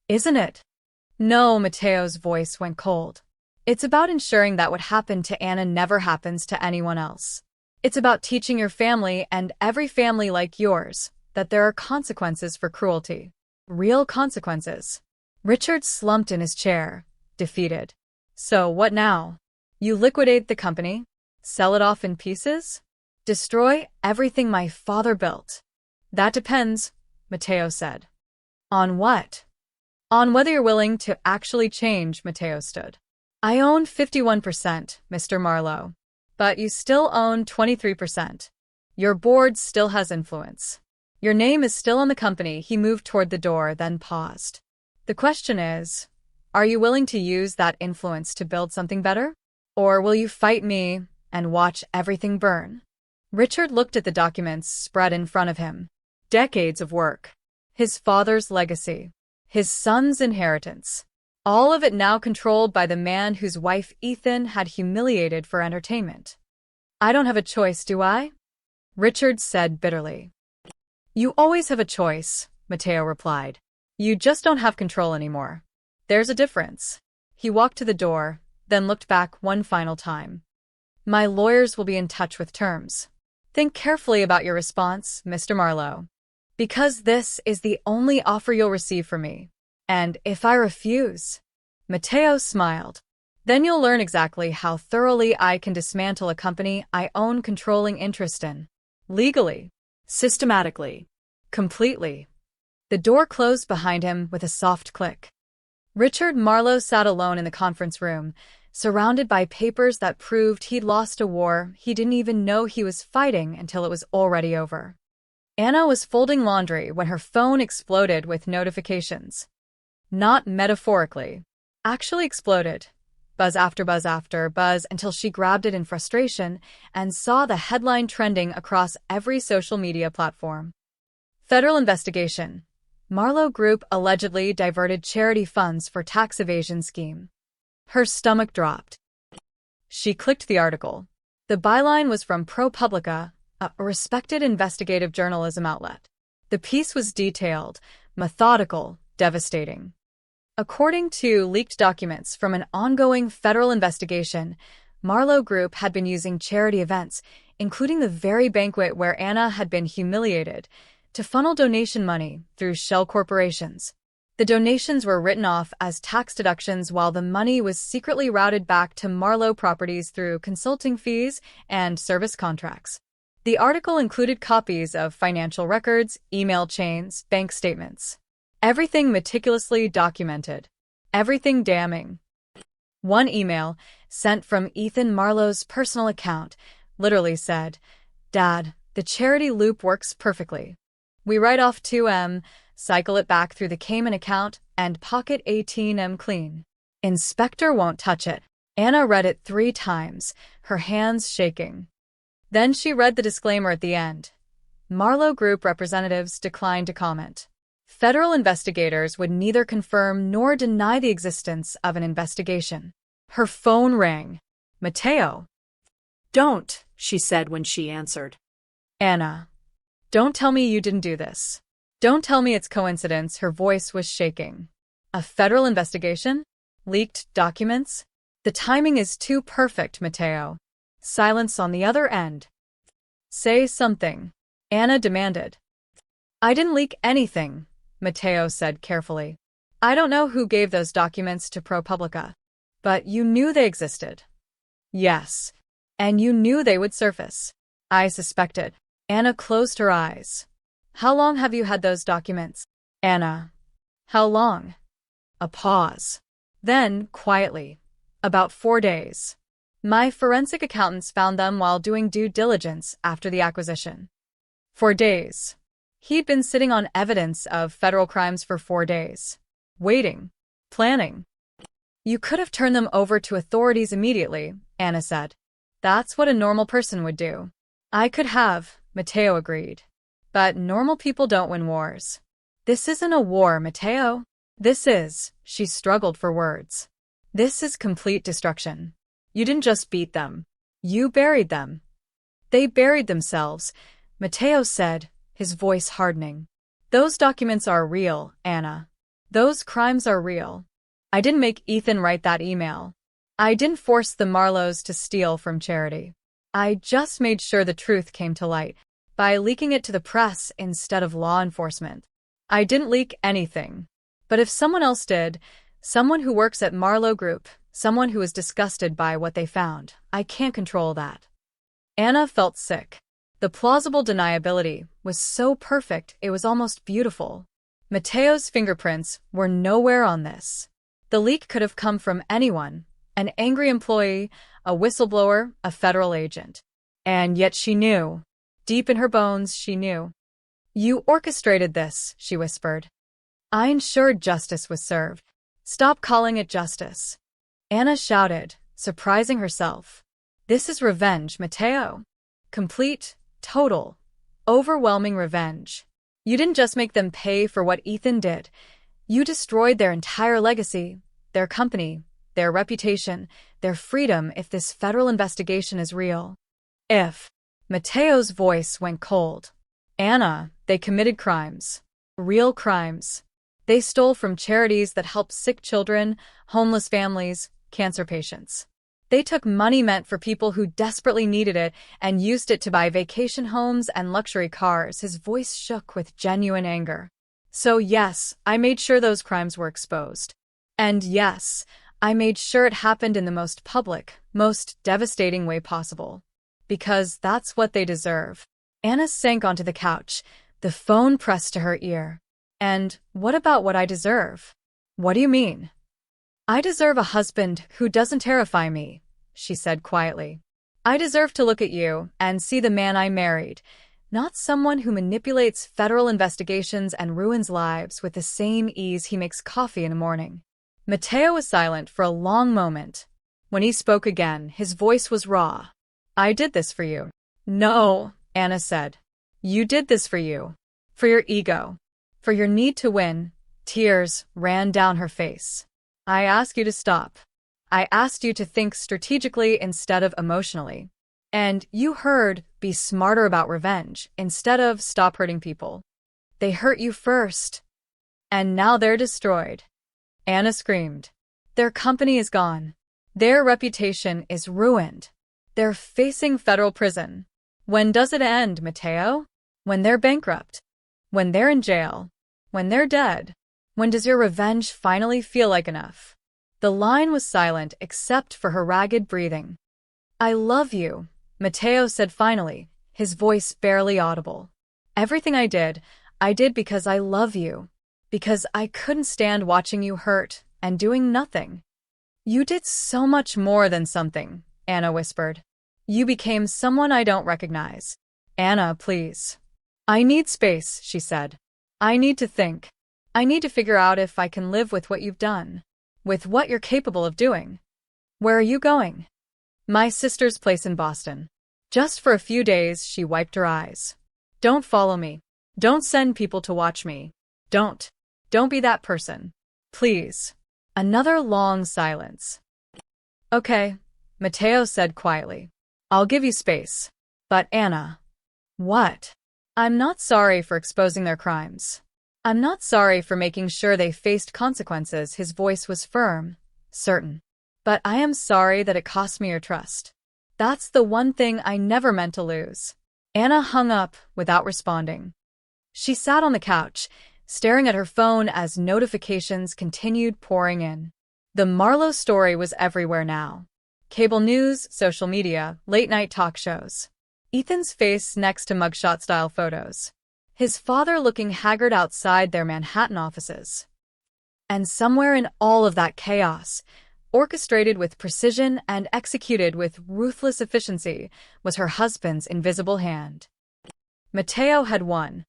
Isn't it? No, Mateo's voice went cold. It's about ensuring that what happened to Anna never happens to anyone else. It's about teaching your family and every family like yours that there are consequences for cruelty. Real consequences. Richard slumped in his chair, defeated. So what now? You liquidate the company? Sell it off in pieces? Destroy everything my father built? That depends, Mateo said. On what? On whether you're willing to actually change, Mateo stood. I own 51%, Mr. Marlowe. But you still own 23%. Your board still has influence. Your name is still on the company. He moved toward the door, then paused. The question is, are you willing to use that influence to build something better? Or will you fight me and watch everything burn? Richard looked at the documents spread in front of him. Decades of work. His father's legacy. His son's inheritance. All of it now controlled by the man whose wife Ethan had humiliated for entertainment. I don't have a choice, do I? Richard said bitterly. You always have a choice, Mateo replied. You just don't have control anymore. There's a difference. He walked to the door, then looked back one final time. My lawyers will be in touch with terms. Think carefully about your response, Mr. Marlowe. Because this is the only offer you'll receive from me. And if I refuse, Mateo smiled. Then you'll learn exactly how thoroughly I can dismantle a company I own controlling interest in. Legally. systematically. Completely. The door closed behind him with a soft click. Richard Marlowe sat alone in the conference room, surrounded by papers that proved he'd lost a war he didn't even know he was fighting until it was already over. Anna was folding laundry when her phone exploded with notifications. Not metaphorically. Actually exploded. Buzz after buzz until she grabbed it in frustration and saw the headline trending across every social media platform. Federal investigation. Marlowe Group allegedly diverted charity funds for tax evasion scheme. Her stomach dropped. She clicked the article. The byline was from ProPublica, a respected investigative journalism outlet. The piece was detailed, methodical, devastating. According to leaked documents from an ongoing federal investigation, Marlowe Group had been using charity events, including the very banquet where Anna had been humiliated, to funnel donation money through shell corporations. The donations were written off as tax deductions while the money was secretly routed back to Marlowe Properties through consulting fees and service contracts. The article included copies of financial records, email chains, bank statements. Everything meticulously documented. Everything damning. One email, sent from Ethan Marlowe's personal account, literally said, "Dad, The charity loop works perfectly. We write off 2M, cycle it back through the Cayman account, and pocket 18M clean. Inspector won't touch it. Anna read it 3 times, her hands shaking. Then she read the disclaimer at the end. Marlowe Group representatives declined to comment. Federal investigators would neither confirm nor deny the existence of an investigation. Her phone rang. Mateo. Don't, she said when she answered. Anna. Don't tell me you didn't do this. Don't tell me it's coincidence. Her voice was shaking. A federal investigation? Leaked documents? The timing is too perfect, Mateo. Silence on the other end. Say something, Anna demanded. I didn't leak anything, Mateo said carefully. I don't know who gave those documents to ProPublica. But you knew they existed. Yes. And you knew they would surface. I suspected. Anna closed her eyes. How long have you had those documents? Anna. How long? A pause. Then, quietly. About 4 days. My forensic accountants found them while doing due diligence after the acquisition. 4 days. He'd been sitting on evidence of federal crimes for 4 days. Waiting. Planning. You could have turned them over to authorities immediately, Anna said. That's what a normal person would do. I could have, Mateo agreed. But normal people don't win wars. This isn't a war, Mateo. This is, she struggled for words. This is complete destruction. You didn't just beat them. You buried them. They buried themselves, Mateo said, his voice hardening. Those documents are real, Anna. Those crimes are real. I didn't make Ethan write that email. I didn't force the Marlowes to steal from charity. I just made sure the truth came to light by leaking it to the press instead of law enforcement. I didn't leak anything. But if someone else did, someone who works at Marlowe Group, someone who is disgusted by what they found, I can't control that. Anna felt sick. The plausible deniability was so perfect it was almost beautiful. Mateo's fingerprints were nowhere on this. The leak could have come from anyone, an angry employee, a whistleblower, a federal agent. And yet she knew. Deep in her bones, she knew. You orchestrated this, she whispered. I ensured justice was served. Stop calling it justice. Anna shouted, surprising herself. This is revenge, Mateo. Complete, total, overwhelming revenge. You didn't just make them pay for what Ethan did. You destroyed their entire legacy, their company, their reputation, their freedom if this federal investigation is real. If. Mateo's voice went cold. Anna, they committed crimes. Real crimes. They stole from charities that help sick children, homeless families, cancer patients. They took money meant for people who desperately needed it and used it to buy vacation homes and luxury cars. His voice shook with genuine anger. So yes, I made sure those crimes were exposed. And yes, I made sure it happened in the most public, most devastating way possible. Because that's what they deserve. Anna sank onto the couch, the phone pressed to her ear. And what about what I deserve? What do you mean? I deserve a husband who doesn't terrify me, she said quietly. I deserve to look at you and see the man I married, not someone who manipulates federal investigations and ruins lives with the same ease he makes coffee in the morning. Mateo was silent for a long moment. When he spoke again, his voice was raw. I did this for you. No, Anna said. You did this for you. For your ego. For your need to win. Tears ran down her face. I asked you to stop. I asked you to think strategically instead of emotionally. And you heard, be smarter about revenge, instead of stop hurting people. They hurt you first. And now they're destroyed. Anna screamed. Their company is gone. Their reputation is ruined. They're facing federal prison. When does it end, Mateo? When they're bankrupt. When they're in jail. When they're dead. When does your revenge finally feel like enough? The line was silent except for her ragged breathing. I love you, Mateo said finally, his voice barely audible. Everything I did because I love you. Because I couldn't stand watching you hurt and doing nothing. You did so much more than something, Anna whispered. You became someone I don't recognize. Anna, please. I need space, she said. I need to think. I need to figure out if I can live with what you've done. With what you're capable of doing. Where are you going? My sister's place in Boston. Just for a few days, she wiped her eyes. Don't follow me. Don't send people to watch me. Don't. Don't be that person. Please. Another long silence. Okay, Matteo said quietly. I'll give you space. But Anna. What? I'm not sorry for exposing their crimes. I'm not sorry for making sure they faced consequences. His voice was firm, certain. But I am sorry that it cost me your trust. That's the one thing I never meant to lose. Anna hung up without responding. She sat on the couch, staring at her phone as notifications continued pouring in. The Marlowe story was everywhere now. Cable news, social media, late-night talk shows. Ethan's face next to mugshot-style photos. His father looking haggard outside their Manhattan offices. And somewhere in all of that chaos, orchestrated with precision and executed with ruthless efficiency, was her husband's invisible hand. Matteo had won.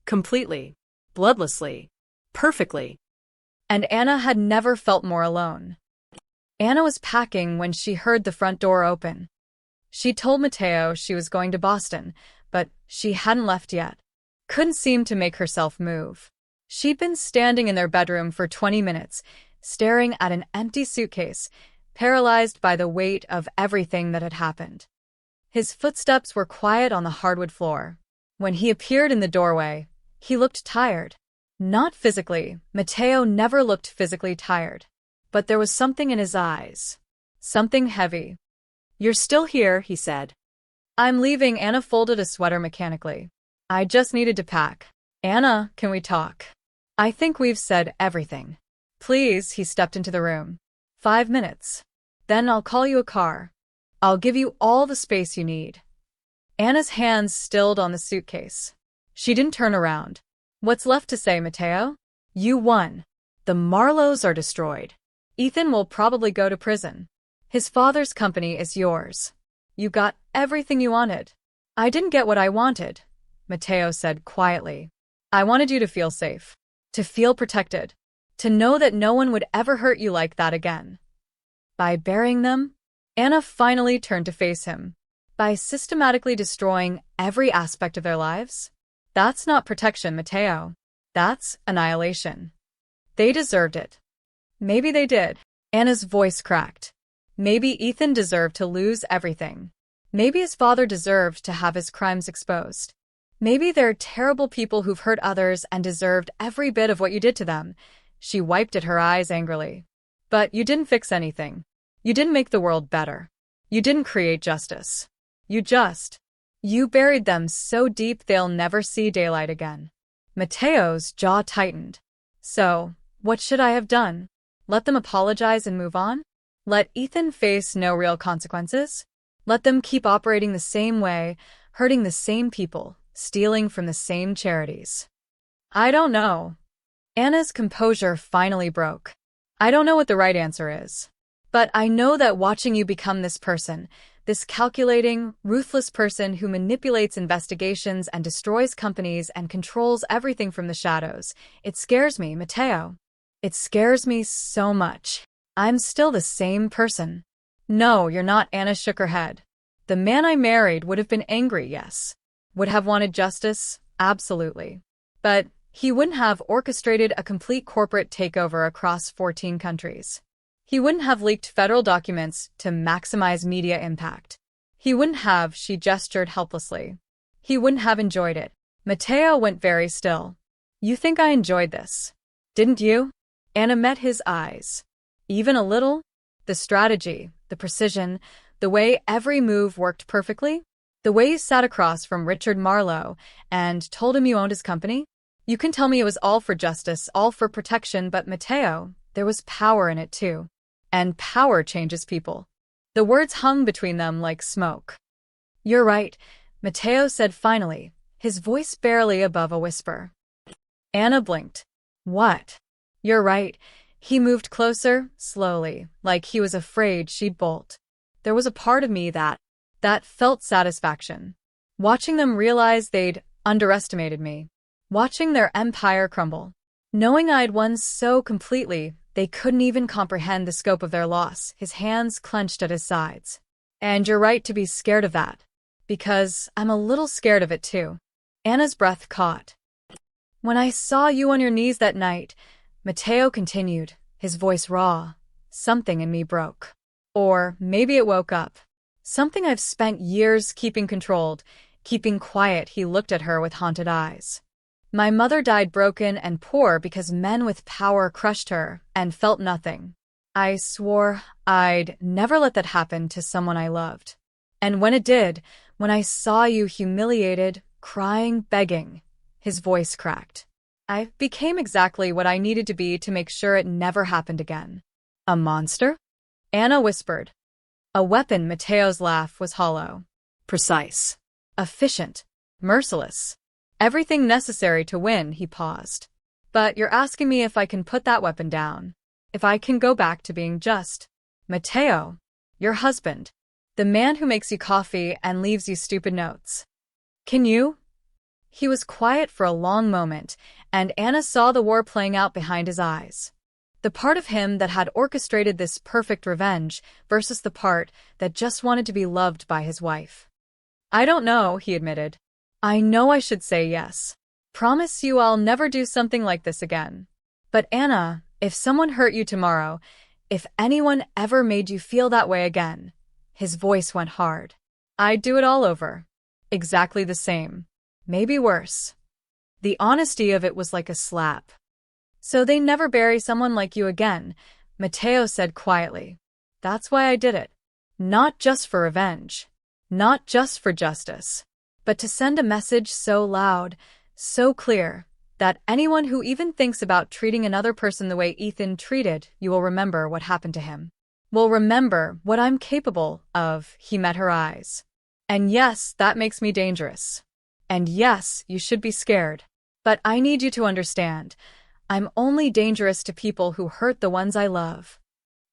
Completely. Bloodlessly. Perfectly. And Anna had never felt more alone. Anna was packing when she heard the front door open. She told Matteo she was going to Boston, but she hadn't left yet. Couldn't seem to make herself move. She'd been standing in their bedroom for 20 minutes, staring at an empty suitcase, paralyzed by the weight of everything that had happened. His footsteps were quiet on the hardwood floor. When he appeared in the doorway, he looked tired. Not physically. Matteo never looked physically tired. But there was something in his eyes. Something heavy. You're still here, he said. I'm leaving. Anna folded a sweater mechanically. I just needed to pack. Anna, can we talk? I think we've said everything. Please, he stepped into the room. 5 minutes. Then I'll call you a car. I'll give you all the space you need. Anna's hands stilled on the suitcase. She didn't turn around. What's left to say, Matteo? You won. The Marlowes are destroyed. Ethan will probably go to prison. His father's company is yours. You got everything you wanted. I didn't get what I wanted, Matteo said quietly. I wanted you to feel safe. To feel protected. To know that no one would ever hurt you like that again. By burying them, Anna finally turned to face him. By systematically destroying every aspect of their lives? That's not protection, Matteo. That's annihilation. They deserved it. Maybe they did. Anna's voice cracked. Maybe Ethan deserved to lose everything. Maybe his father deserved to have his crimes exposed. Maybe they're terrible people who've hurt others and deserved every bit of what you did to them. She wiped at her eyes angrily. But you didn't fix anything. You didn't make the world better. You didn't create justice. You buried them so deep they'll never see daylight again. Matteo's jaw tightened. So, what should I have done? Let them apologize and move on? Let Ethan face no real consequences? Let them keep operating the same way, hurting the same people, stealing from the same charities? I don't know. Anna's composure finally broke. I don't know what the right answer is. But I know that watching you become this person, this calculating, ruthless person who manipulates investigations and destroys companies and controls everything from the shadows, it scares me, Matteo. It scares me so much. I'm still the same person. No, you're not. Anna shook her head. The man I married would have been angry, yes. Would have wanted justice, absolutely. But he wouldn't have orchestrated a complete corporate takeover across 14 countries. He wouldn't have leaked federal documents to maximize media impact. He wouldn't have, she gestured helplessly. He wouldn't have enjoyed it. Matteo went very still. You think I enjoyed this? Didn't you? Anna met his eyes. Even a little? The strategy, the precision, the way every move worked perfectly? The way you sat across from Richard Marlowe and told him you owned his company? You can tell me it was all for justice, all for protection, but Matteo, there was power in it too. And power changes people. The words hung between them like smoke. You're right, Matteo said finally, his voice barely above a whisper. Anna blinked. What? You're right. He moved closer, slowly, like he was afraid she'd bolt. There was a part of me that felt satisfaction. watching them realize they'd underestimated me, watching their empire crumble, knowing I'd won so completely they couldn't even comprehend the scope of their loss. His hands clenched at his sides. And you're right to be scared of that, because I'm a little scared of it too. Anna's breath caught. When I saw you on your knees that night, Mateo continued, his voice raw, something in me broke. Or maybe it woke up. Something I've spent years keeping controlled, keeping quiet. He looked at her with haunted eyes. My mother died broken and poor because men with power crushed her and felt nothing. I swore I'd never let that happen to someone I loved. And when it did, when I saw you humiliated, crying, begging, his voice cracked. I became exactly what I needed to be to make sure it never happened again. A monster? Anna whispered. A weapon. Mateo's laugh was hollow. Precise. Efficient. Merciless. Everything necessary to win. He paused. But you're asking me if I can put that weapon down. If I can go back to being just Mateo, your husband, the man who makes you coffee and leaves you stupid notes. Can you? He was quiet for a long moment, and Anna saw the war playing out behind his eyes. The part of him that had orchestrated this perfect revenge versus the part that just wanted to be loved by his wife. I don't know, he admitted. I know I should say yes. Promise you I'll never do something like this again. But Anna, if someone hurt you tomorrow, if anyone ever made you feel that way again, his voice went hard. I'd do it all over. Exactly the same. Maybe worse. The honesty of it was like a slap. So they never bury someone like you again, Mateo said quietly. That's why I did it. Not just for revenge. Not just for justice. But to send a message so loud, so clear, that anyone who even thinks about treating another person the way Ethan treated you will remember what happened to him. Will remember what I'm capable of. He met her eyes. And yes, that makes me dangerous. And yes, you should be scared. But I need you to understand, I'm only dangerous to people who hurt the ones I love.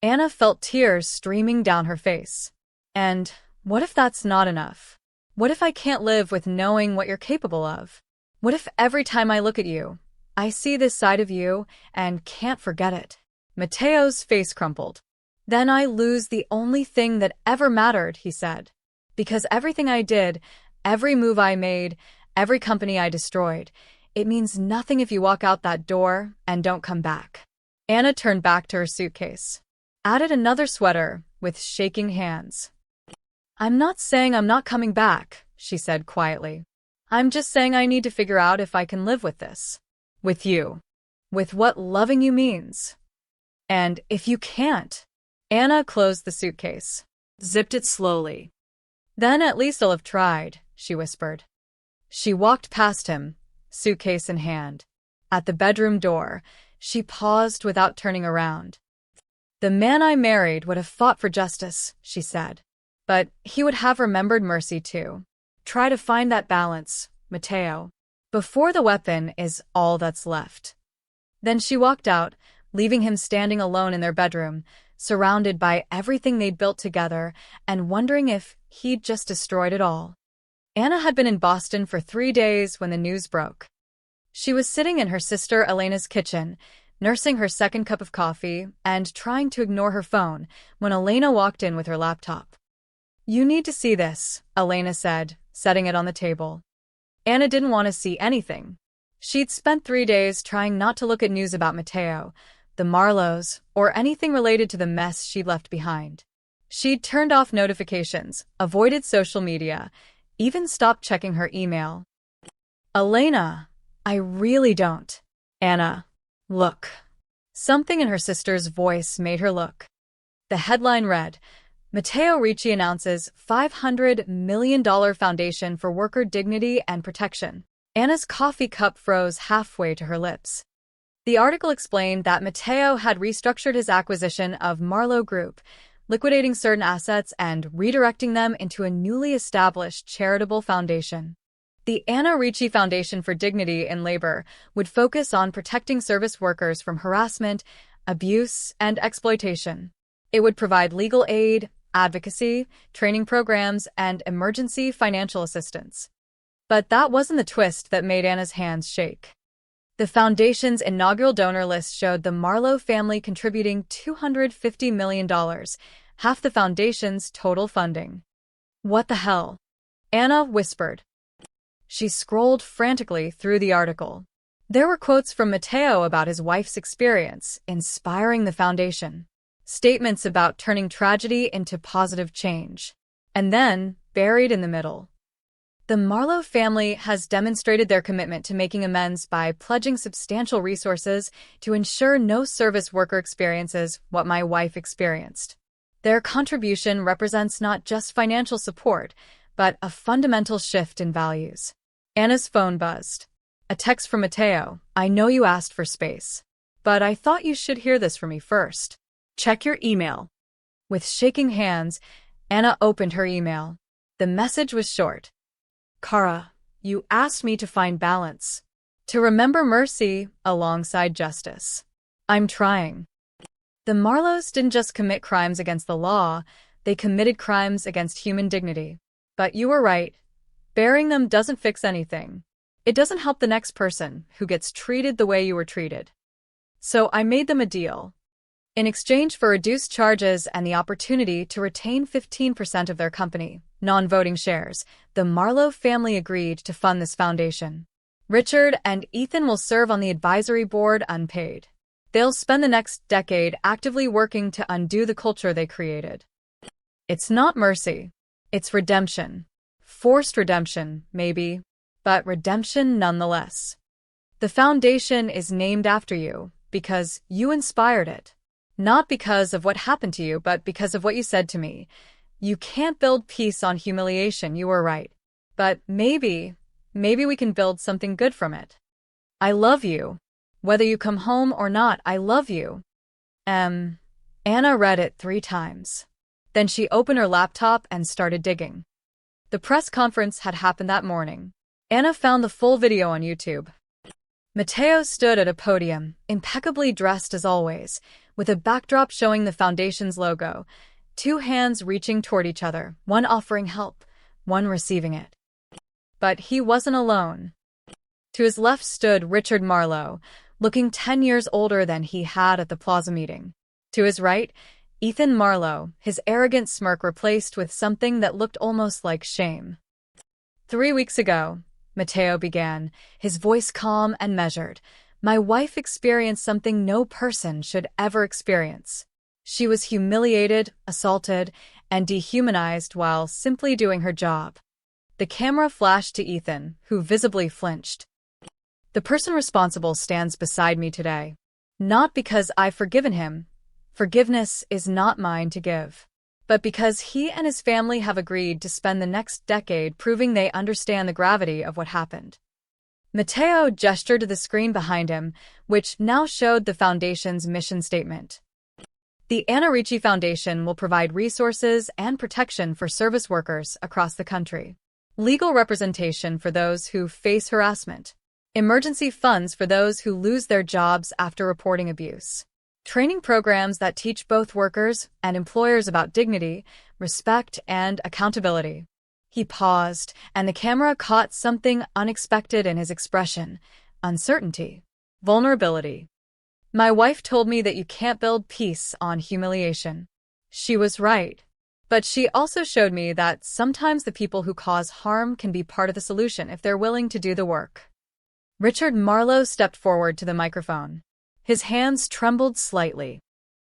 Anna felt tears streaming down her face. And what if that's not enough? What if I can't live with knowing what you're capable of? What if every time I look at you, I see this side of you and can't forget it? Mateo's face crumpled. Then I lose the only thing that ever mattered, he said. Because everything I did, every move I made, every company I destroyed, it means nothing if you walk out that door and don't come back. Anna turned back to her suitcase. Added another sweater with shaking hands. I'm not saying I'm not coming back, she said quietly. I'm just saying I need to figure out if I can live with this. With you. With what loving you means. And if you can't. Anna closed the suitcase. Zipped it slowly. Then at least I'll have tried, she whispered. She walked past him, suitcase in hand. At the bedroom door, she paused without turning around. The man I married would have fought for justice, she said. But he would have remembered mercy too. Try to find that balance, Mateo, before the weapon is all that's left. Then she walked out, leaving him standing alone in their bedroom, surrounded by everything they'd built together and wondering if he'd just destroyed it all. Anna had been in Boston for 3 days when the news broke. She was sitting in her sister Elena's kitchen, nursing her second cup of coffee and trying to ignore her phone when Elena walked in with her laptop. You need to see this, Elena said, setting it on the table. Anna didn't want to see anything. She'd spent 3 days trying not to look at news about Mateo, the Marlows, or anything related to the mess she'd left behind. She'd turned off notifications, avoided social media, even stopped checking her email. Elena, I really don't. Anna, look. Something in her sister's voice made her look. The headline read, Matteo Ricci announces $500 million foundation for worker dignity and protection. Anna's coffee cup froze halfway to her lips. The article explained that Matteo had restructured his acquisition of Marlowe Group, liquidating certain assets and redirecting them into a newly established charitable foundation. The Anna Ricci Foundation for Dignity in Labor would focus on protecting service workers from harassment, abuse, and exploitation. It would provide legal aid, advocacy, training programs, and emergency financial assistance. But that wasn't the twist that made Anna's hands shake. The foundation's inaugural donor list showed the Marlowe family contributing $250 million, half the foundation's total funding. What the hell? Anna whispered. She scrolled frantically through the article. There were quotes from Matteo about his wife's experience, inspiring the foundation. Statements about turning tragedy into positive change. And then, buried in the middle, the Marlowe family has demonstrated their commitment to making amends by pledging substantial resources to ensure no service worker experiences what my wife experienced. Their contribution represents not just financial support, but a fundamental shift in values. Anna's phone buzzed. A text from Matteo. I know you asked for space, but I thought you should hear this from me first. Check your email. With shaking hands, Anna opened her email. The message was short. Kara, you asked me to find balance. To remember mercy alongside justice. I'm trying. The Marlowes didn't just commit crimes against the law, they committed crimes against human dignity. But you were right. Burying them doesn't fix anything. It doesn't help the next person who gets treated the way you were treated. So I made them a deal. In exchange for reduced charges and the opportunity to retain 15% of their company, non-voting shares, the Marlowe family agreed to fund this foundation. Richard and Ethan will serve on the advisory board unpaid. They'll spend the next decade actively working to undo the culture they created. It's not mercy. It's redemption. Forced redemption, maybe, but redemption nonetheless. The foundation is named after you because you inspired it. Not because of what happened to you, but because of what you said to me. You can't build peace on humiliation, you were right. But maybe we can build something good from it. I love you. Whether you come home or not, I love you. Anna read it 3 times. Then she opened her laptop and started digging. The press conference had happened that morning. Anna found the full video on YouTube. Matteo stood at a podium, impeccably dressed as always, with a backdrop showing the foundation's logo, 2 hands reaching toward each other, one offering help, one receiving it. But he wasn't alone. To his left stood Richard Marlowe, looking 10 years older than he had at the plaza meeting. To his right, Ethan Marlowe, his arrogant smirk replaced with something that looked almost like shame. 3 weeks ago, Matteo began, his voice calm and measured, my wife experienced something no person should ever experience. She was humiliated, assaulted, and dehumanized while simply doing her job. The camera flashed to Ethan, who visibly flinched. The person responsible stands beside me today. Not because I've forgiven him. Forgiveness is not mine to give. But because he and his family have agreed to spend the next decade proving they understand the gravity of what happened. Matteo gestured to the screen behind him, which now showed the foundation's mission statement. The Anna Ricci Foundation will provide resources and protection for service workers across the country. Legal representation for those who face harassment. Emergency funds for those who lose their jobs after reporting abuse. Training programs that teach both workers and employers about dignity, respect, and accountability. He paused, and the camera caught something unexpected in his expression. Uncertainty. Vulnerability. My wife told me that you can't build peace on humiliation. She was right. But she also showed me that sometimes the people who cause harm can be part of the solution if they're willing to do the work. Richard Marlowe stepped forward to the microphone. His hands trembled slightly.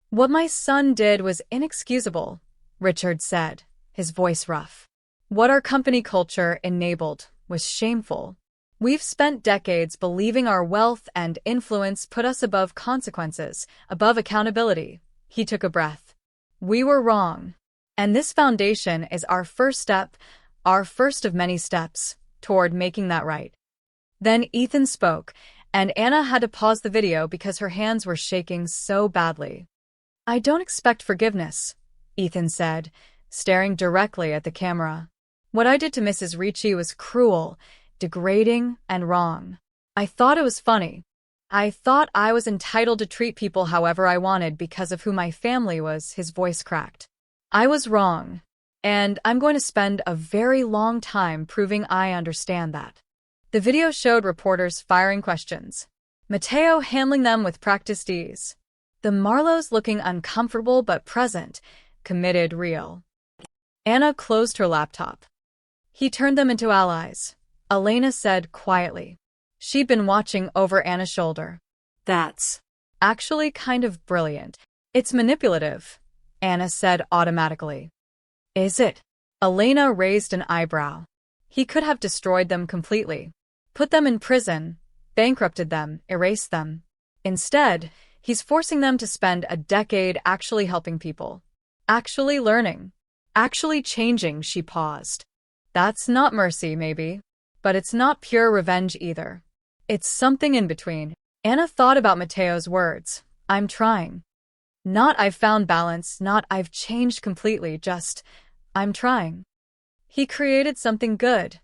What my son did was inexcusable, Richard said, his voice rough. What our company culture enabled was shameful. We've spent decades believing our wealth and influence put us above consequences, above accountability. He took a breath. We were wrong. And this foundation is our first step, our first of many steps, toward making that right. Then Ethan spoke, and Anna had to pause the video because her hands were shaking so badly. I don't expect forgiveness, Ethan said, staring directly at the camera. What I did to Mrs. Ricci was cruel, degrading, and wrong. I thought it was funny. I thought I was entitled to treat people however I wanted because of who my family was, his voice cracked. I was wrong. And I'm going to spend a very long time proving I understand that. The video showed reporters firing questions, Mateo handling them with practiced ease. The Marlows looking uncomfortable but present, committed, real. Anna closed her laptop. He turned them into allies, Elena said quietly. She'd been watching over Anna's shoulder. That's Actually kind of brilliant. It's manipulative, Anna said automatically. Is it? Elena raised an eyebrow. He could have destroyed them completely. Put them in prison, bankrupted them, erased them. Instead, he's forcing them to spend a decade actually helping people. Actually learning. Actually changing, she paused. That's not mercy, maybe. But it's not pure revenge either. It's something in between. Anna thought about Mateo's words. I'm trying. Not I've found balance, not I've changed completely, just I'm trying. He created something good,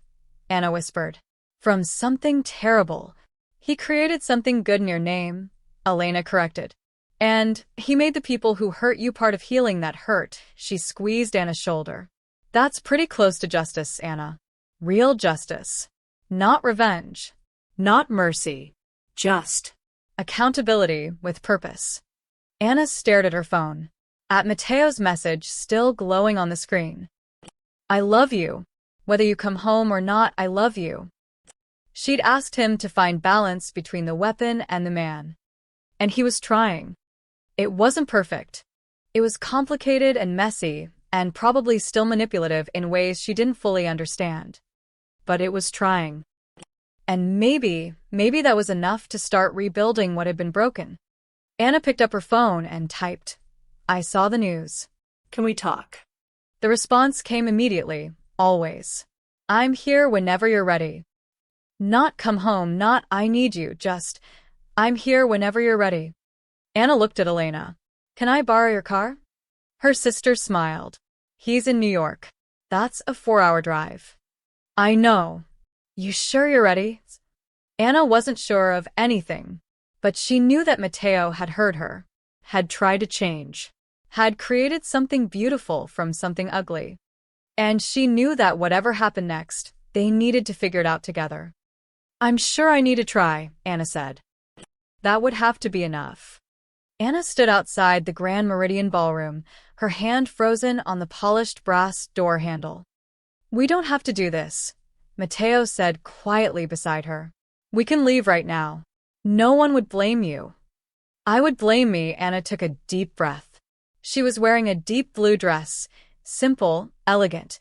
Anna whispered. From something terrible. He created something good in your name, Elena corrected. And he made the people who hurt you part of healing that hurt, she squeezed Anna's shoulder. That's pretty close to justice, Anna. Real justice. Not revenge. not mercy. Just accountability with purpose. Anna stared at her phone. At Mateo's message still glowing on the screen. I love you. Whether you come home or not, I love you. She'd asked him to find balance between the weapon and the man. And he was trying. It wasn't perfect. It was complicated and messy, and probably still manipulative in ways she didn't fully understand. But it was trying. And maybe that was enough to start rebuilding what had been broken. Anna picked up her phone and typed, I saw the news. Can we talk? The response came immediately, always. I'm here whenever you're ready. Not come home, not I need you, just I'm here whenever you're ready. Anna looked at Elena. Can I borrow your car? Her sister smiled. He's in New York. That's a 4-hour drive. I know. You sure you're ready? Anna wasn't sure of anything, but she knew that Mateo had heard her, had tried to change, had created something beautiful from something ugly. And she knew that whatever happened next, they needed to figure it out together. I'm sure I need to try, Anna said. That would have to be enough. Anna stood outside the Grand Meridian Ballroom, her hand frozen on the polished brass door handle. We don't have to do this, Mateo said quietly beside her. We can leave right now. No one would blame you. I would blame me, Anna took a deep breath. She was wearing a deep blue dress, simple, elegant,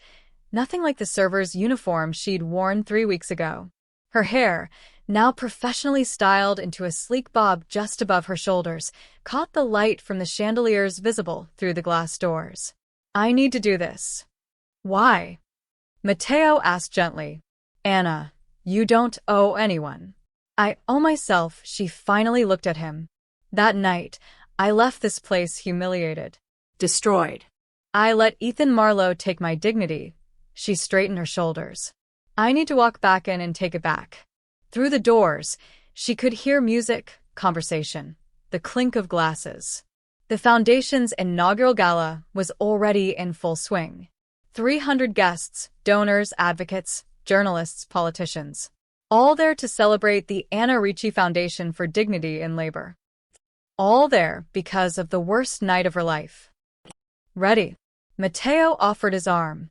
nothing like the server's uniform she'd worn 3 weeks ago. Her hair, now professionally styled into a sleek bob just above her shoulders, caught the light from the chandeliers visible through the glass doors. I need to do this. Why? Mateo asked gently. Anna, you don't owe anyone. I owe myself. She finally looked at him. That night, I left this place humiliated. Destroyed. I let Ethan Marlowe take my dignity. She straightened her shoulders. I need to walk back in and take it back. Through the doors, she could hear music, conversation, the clink of glasses. The Foundation's inaugural gala was already in full swing. 300 guests, donors, advocates, journalists, politicians. All there to celebrate the Anna Ricci Foundation for Dignity in Labor. All there because of the worst night of her life. Ready? Mateo offered his arm.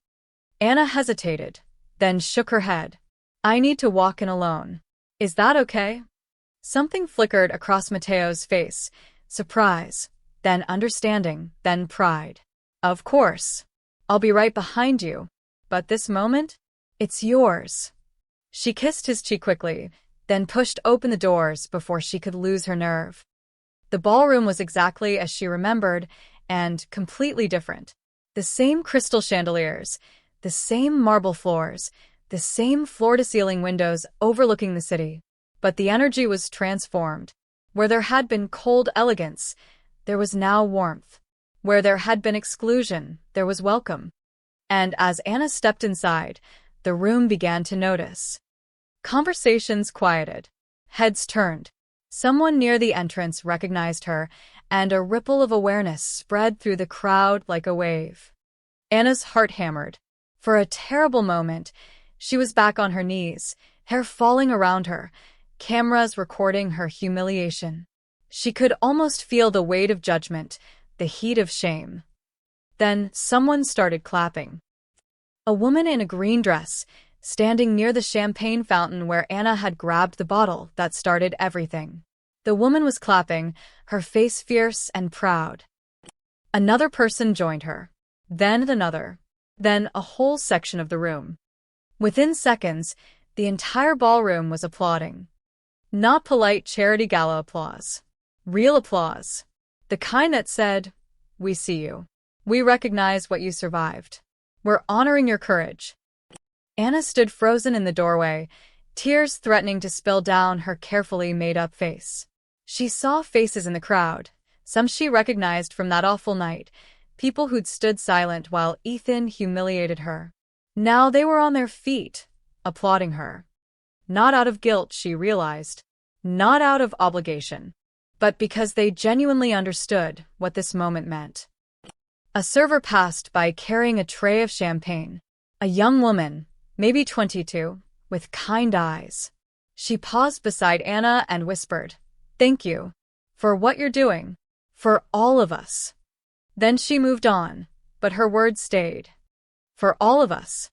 Anna hesitated, then shook her head. I need to walk in alone. Is that okay? Something flickered across Mateo's face. Surprise, then understanding, then pride. Of course. I'll be right behind you. But this moment? It's yours. She kissed his cheek quickly, then pushed open the doors before she could lose her nerve. The ballroom was exactly as she remembered, and completely different. The same crystal chandeliers, the same marble floors, the same floor-to-ceiling windows overlooking the city. But the energy was transformed. Where there had been cold elegance, there was now warmth. Where there had been exclusion, there was welcome. And as Anna stepped inside, the room began to notice. Conversations quieted. Heads turned. Someone near the entrance recognized her, and a ripple of awareness spread through the crowd like a wave. Anna's heart hammered. For a terrible moment, she was back on her knees, hair falling around her, cameras recording her humiliation. She could almost feel the weight of judgment, the heat of shame. Then someone started clapping. A woman in a green dress, standing near the champagne fountain where Anna had grabbed the bottle that started everything. The woman was clapping, her face fierce and proud. Another person joined her. Then another. Then a whole section of the room. Within seconds, the entire ballroom was applauding. Not polite charity gala applause. Real applause. The kind that said, "We see you. We recognize what you survived. We're honoring your courage." Anna stood frozen in the doorway, tears threatening to spill down her carefully made-up face. She saw faces in the crowd, some she recognized from that awful night, people who'd stood silent while Ethan humiliated her. Now they were on their feet, applauding her. Not out of guilt, she realized. Not out of obligation. But because they genuinely understood what this moment meant. A server passed by carrying a tray of champagne. A young woman, maybe 22, with kind eyes. She paused beside Anna and whispered, "Thank you. For what you're doing. For all of us." Then she moved on, but her words stayed. For all of us.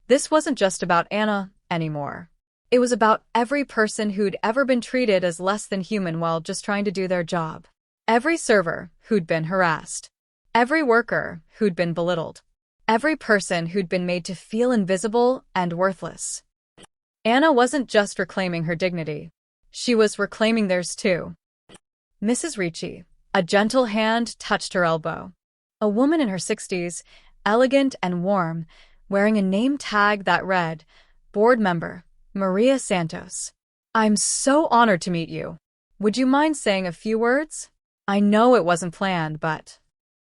This wasn't just about Anna anymore. It was about every person who'd ever been treated as less than human while just trying to do their job. Every server who'd been harassed. Every worker who'd been belittled. Every person who'd been made to feel invisible and worthless. Anna wasn't just reclaiming her dignity. She was reclaiming theirs too. Mrs. Ricci, a gentle hand touched her elbow. A woman in her 60s, elegant and warm, wearing a name tag that read, "Board Member, Maria Santos. I'm so honored to meet you. Would you mind saying a few words?" "I know it wasn't planned, but..."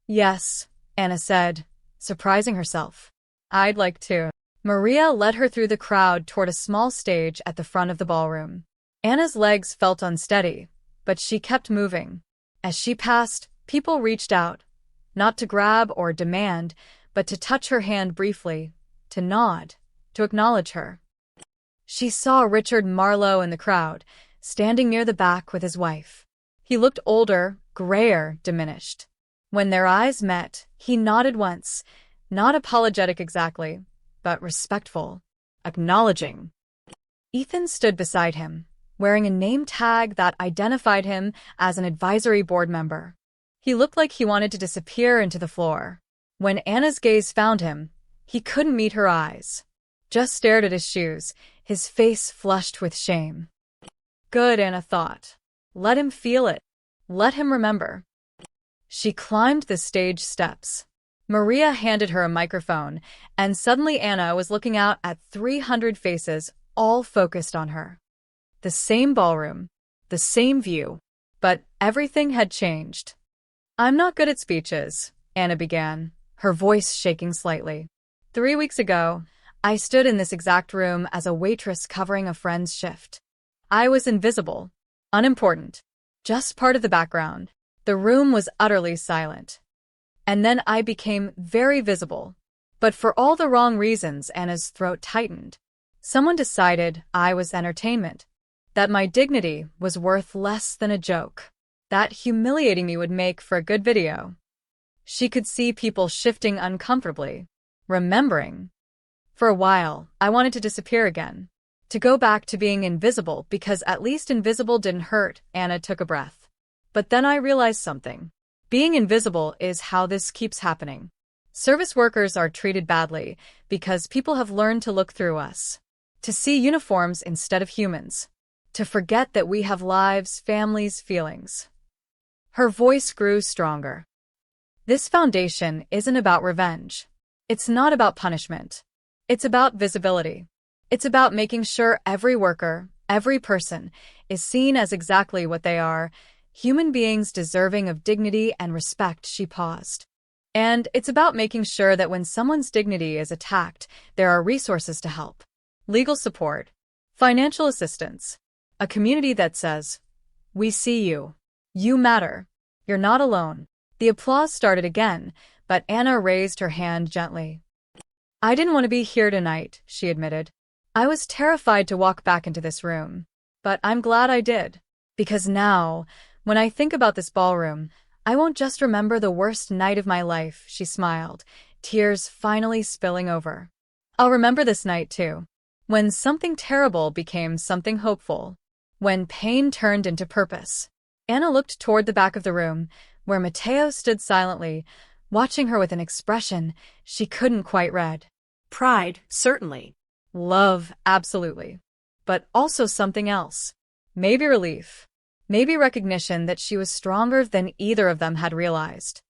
"Yes," Anna said, surprising herself. "I'd like to." Maria led her through the crowd toward a small stage at the front of the ballroom. Anna's legs felt unsteady, but she kept moving. As she passed, people reached out, not to grab or demand, but to touch her hand briefly, to nod, to acknowledge her. She saw Richard Marlowe in the crowd, standing near the back with his wife. He looked older, grayer, diminished. When their eyes met, he nodded once, not apologetic exactly, but respectful, acknowledging. Ethan stood beside him, wearing a name tag that identified him as an advisory board member. He looked like he wanted to disappear into the floor. When Anna's gaze found him, he couldn't meet her eyes. Just stared at his shoes, his face flushed with shame. Good, Anna thought. Let him feel it. Let him remember. She climbed the stage steps. Maria handed her a microphone, and suddenly Anna was looking out at 300 faces, all focused on her. The same ballroom, the same view, but everything had changed. "I'm not good at speeches," Anna began, her voice shaking slightly. 3 weeks ago, I stood in this exact room as a waitress covering a friend's shift. I was invisible, unimportant, just part of the background. The room was utterly silent. And then I became very visible. But for all the wrong reasons, Anna's throat tightened. Someone decided I was entertainment. That my dignity was worth less than a joke. That humiliating me would make for a good video. She could see people shifting uncomfortably, remembering. For a while, I wanted to disappear again. To go back to being invisible because at least invisible didn't hurt. Anna took a breath. But then I realized something. Being invisible is how this keeps happening. Service workers are treated badly because people have learned to look through us. To see uniforms instead of humans. To forget that we have lives, families, feelings. Her voice grew stronger. This foundation isn't about revenge. It's not about punishment. It's about visibility. It's about making sure every worker, every person, is seen as exactly what they are, human beings deserving of dignity and respect. She paused. And it's about making sure that when someone's dignity is attacked, there are resources to help. Legal support, financial assistance, a community that says, "We see you. You matter. You're not alone." The applause started again, but Anna raised her hand gently. I didn't want to be here tonight, she admitted. I was terrified to walk back into this room. But I'm glad I did. Because now, when I think about this ballroom, I won't just remember the worst night of my life, she smiled, tears finally spilling over. I'll remember this night too. When something terrible became something hopeful. When pain turned into purpose. Anna looked toward the back of the room, where Mateo stood silently, watching her with an expression she couldn't quite read. Pride, certainly. Love, absolutely. But also something else. Maybe relief. Maybe recognition that she was stronger than either of them had realized.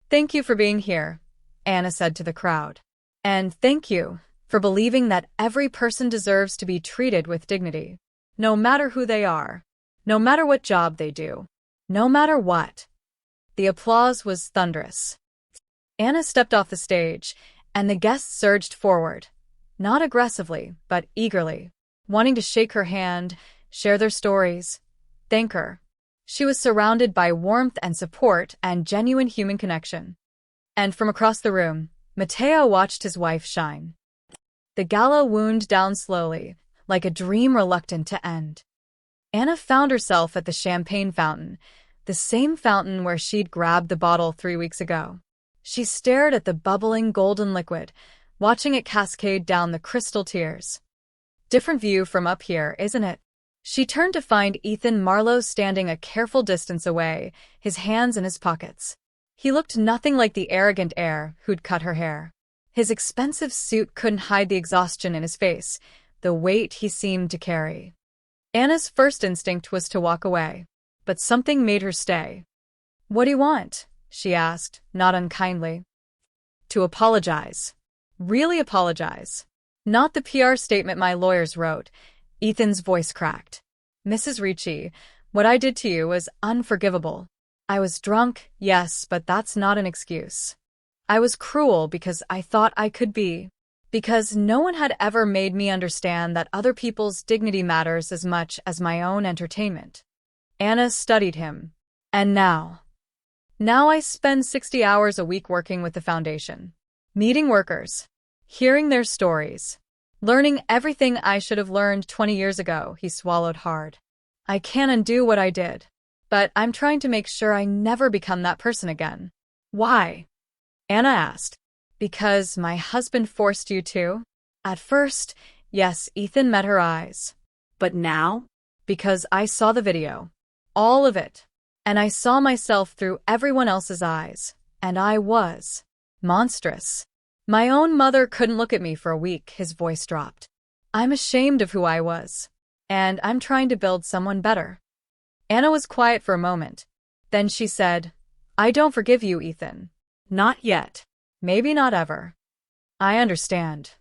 Thank you for being here, Anna said to the crowd. And thank you for believing that every person deserves to be treated with dignity. No matter who they are. No matter what job they do. No matter what. The applause was thunderous. Anna stepped off the stage, and the guests surged forward. Not aggressively, but eagerly. Wanting to shake her hand, share their stories, thank her. She was surrounded by warmth and support and genuine human connection. And from across the room, Mateo watched his wife shine. The gala wound down slowly, like a dream reluctant to end. Anna found herself at the champagne fountain, the same fountain where she'd grabbed the bottle 3 weeks ago. She stared at the bubbling golden liquid, watching it cascade down the crystal tears. Different view from up here, isn't it? She turned to find Ethan Marlowe standing a careful distance away, his hands in his pockets. He looked nothing like the arrogant heir who'd cut her hair. His expensive suit couldn't hide the exhaustion in his face, the weight he seemed to carry. Anna's first instinct was to walk away, but something made her stay. What do you want? She asked, not unkindly. To apologize. Really apologize. Not the PR statement my lawyers wrote. Ethan's voice cracked. Mrs. Ricci, what I did to you was unforgivable. I was drunk, yes, but that's not an excuse. I was cruel because I thought I could be. Because no one had ever made me understand that other people's dignity matters as much as my own entertainment. Anna studied him. And now? Now I spend 60 hours a week working with the foundation. Meeting workers. Hearing their stories. Learning everything I should have learned 20 years ago, he swallowed hard. I can't undo what I did. But I'm trying to make sure I never become that person again. Why? Anna asked. Because my husband forced you to? At first, yes, Ethan met her eyes. But now? Because I saw the video. All of it. And I saw myself through everyone else's eyes. And I was monstrous. My own mother couldn't look at me for a week, his voice dropped. I'm ashamed of who I was. And I'm trying to build someone better. Anna was quiet for a moment. Then she said, I don't forgive you, Ethan. Not yet. Maybe not ever. I understand.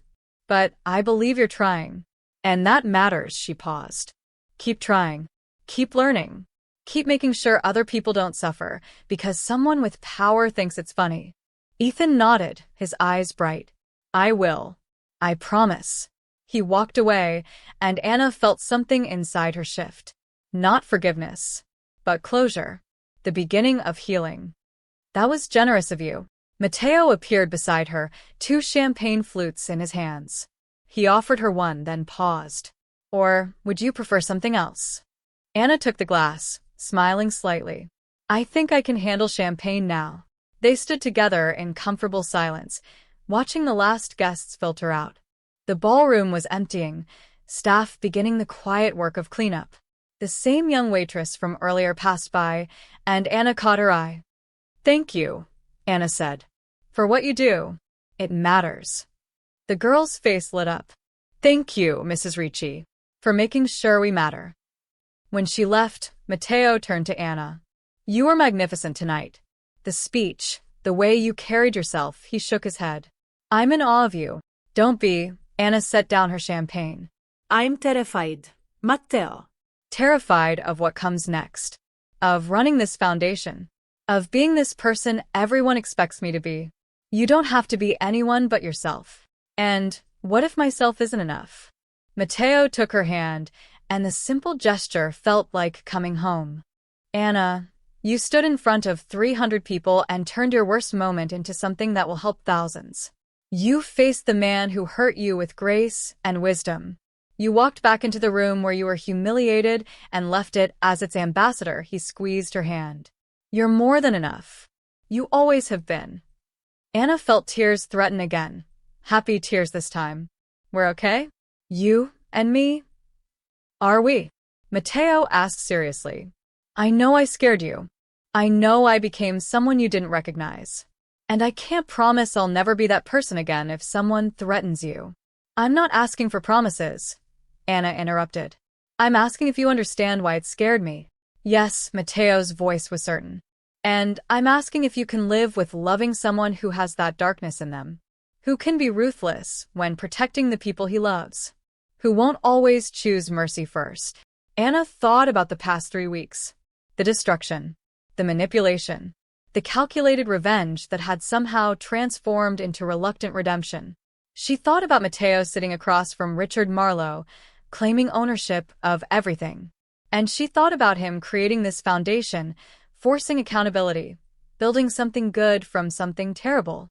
But I believe you're trying. And that matters, she paused. Keep trying. Keep learning. Keep making sure other people don't suffer, because someone with power thinks it's funny. Ethan nodded, his eyes bright. I will. I promise. He walked away, and Anna felt something inside her shift. Not forgiveness, but closure. The beginning of healing. That was generous of you. Mateo appeared beside her, 2 champagne flutes in his hands. He offered her one, then paused. Or would you prefer something else? Anna took the glass, smiling slightly. I think I can handle champagne now. They stood together in comfortable silence, watching the last guests filter out. The ballroom was emptying, staff beginning the quiet work of cleanup. The same young waitress from earlier passed by, and Anna caught her eye. Thank you, Anna said. For what you do. It matters. The girl's face lit up. Thank you, Mrs. Ricci, for making sure we matter. When she left, Mateo turned to Anna. You were magnificent tonight. The speech, the way you carried yourself, he shook his head. I'm in awe of you. Don't be. Anna set down her champagne. I'm terrified. Matteo. Terrified of what comes next. Of running this foundation. Of being this person everyone expects me to be. You don't have to be anyone but yourself. And what if myself isn't enough? Mateo took her hand, and the simple gesture felt like coming home. Anna, You stood in front of 300 people and turned your worst moment into something that will help thousands. You faced the man who hurt you with grace and wisdom. You walked back into the room where you were humiliated and left it as its ambassador. He squeezed her hand. You're more than enough. You always have been. Anna felt tears threaten again. Happy tears this time. We're okay? You and me? Are we? Mateo asked seriously. I know I scared you. I know I became someone you didn't recognize. And I can't promise I'll never be that person again if someone threatens you. I'm not asking for promises, Anna interrupted. I'm asking if you understand why it scared me. Yes, Mateo's voice was certain. And I'm asking if you can live with loving someone who has that darkness in them, who can be ruthless when protecting the people he loves, who won't always choose mercy first. Anna thought about the past 3 weeks. The destruction, the manipulation, the calculated revenge that had somehow transformed into reluctant redemption. She thought about Mateo sitting across from Richard Marlowe, claiming ownership of everything. And she thought about him creating this foundation, forcing accountability, building something good from something terrible.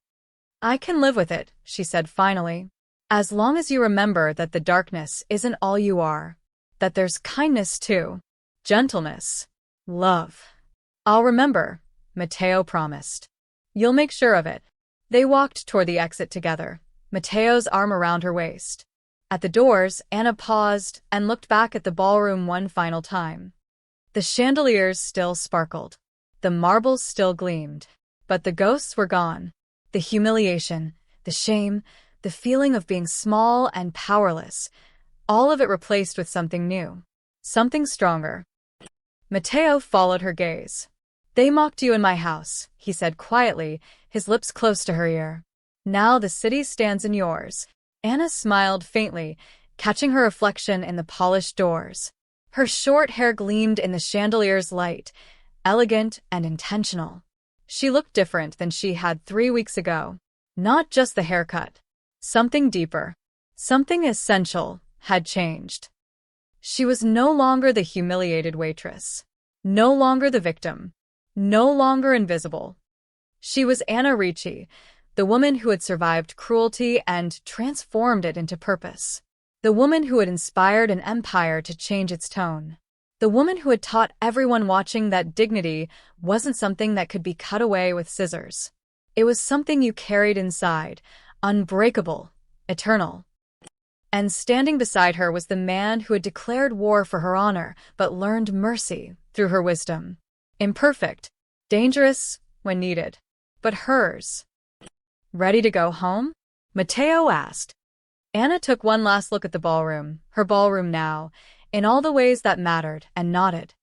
I can live with it, she said finally, as long as you remember that the darkness isn't all you are, that there's kindness too, gentleness, love. I'll remember, Mateo promised. You'll make sure of it. They walked toward the exit together, Mateo's arm around her waist. At the doors, Anna paused and looked back at the ballroom one final time. The chandeliers still sparkled. The marbles still gleamed. But the ghosts were gone. The humiliation, the shame, the feeling of being small and powerless, all of it replaced with something new. Something stronger. Mateo followed her gaze. They mocked you in my house, he said quietly, his lips close to her ear. Now the city stands in yours. Anna smiled faintly, catching her reflection in the polished doors. Her short hair gleamed in the chandelier's light, elegant and intentional. She looked different than she had 3 weeks ago. Not just the haircut. Something deeper, something essential, had changed. She was no longer the humiliated waitress. No longer the victim. No longer invisible. She was Anna Ricci, the woman who had survived cruelty and transformed it into purpose. The woman who had inspired an empire to change its tone. The woman who had taught everyone watching that dignity wasn't something that could be cut away with scissors. It was something you carried inside, unbreakable, eternal. And standing beside her was the man who had declared war for her honor, but learned mercy through her wisdom. Imperfect, dangerous when needed, but hers. Ready to go home? Mateo asked. Anna took one last look at the ballroom, her ballroom now, in all the ways that mattered, and nodded.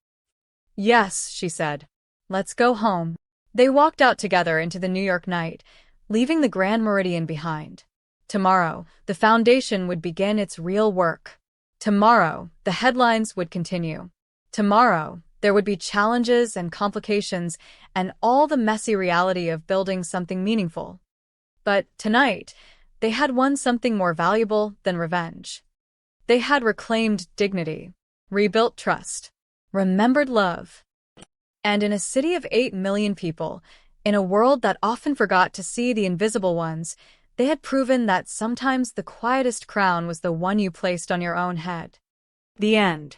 Yes, she said. Let's go home. They walked out together into the New York night, leaving the Grand Meridian behind. Tomorrow, the foundation would begin its real work. Tomorrow, the headlines would continue. Tomorrow, there would be challenges and complications and all the messy reality of building something meaningful. But tonight, they had won something more valuable than revenge. They had reclaimed dignity, rebuilt trust, remembered love. And in a city of 8 million people, in a world that often forgot to see the invisible ones, they had proven that sometimes the quietest crown was the one you placed on your own head. The end.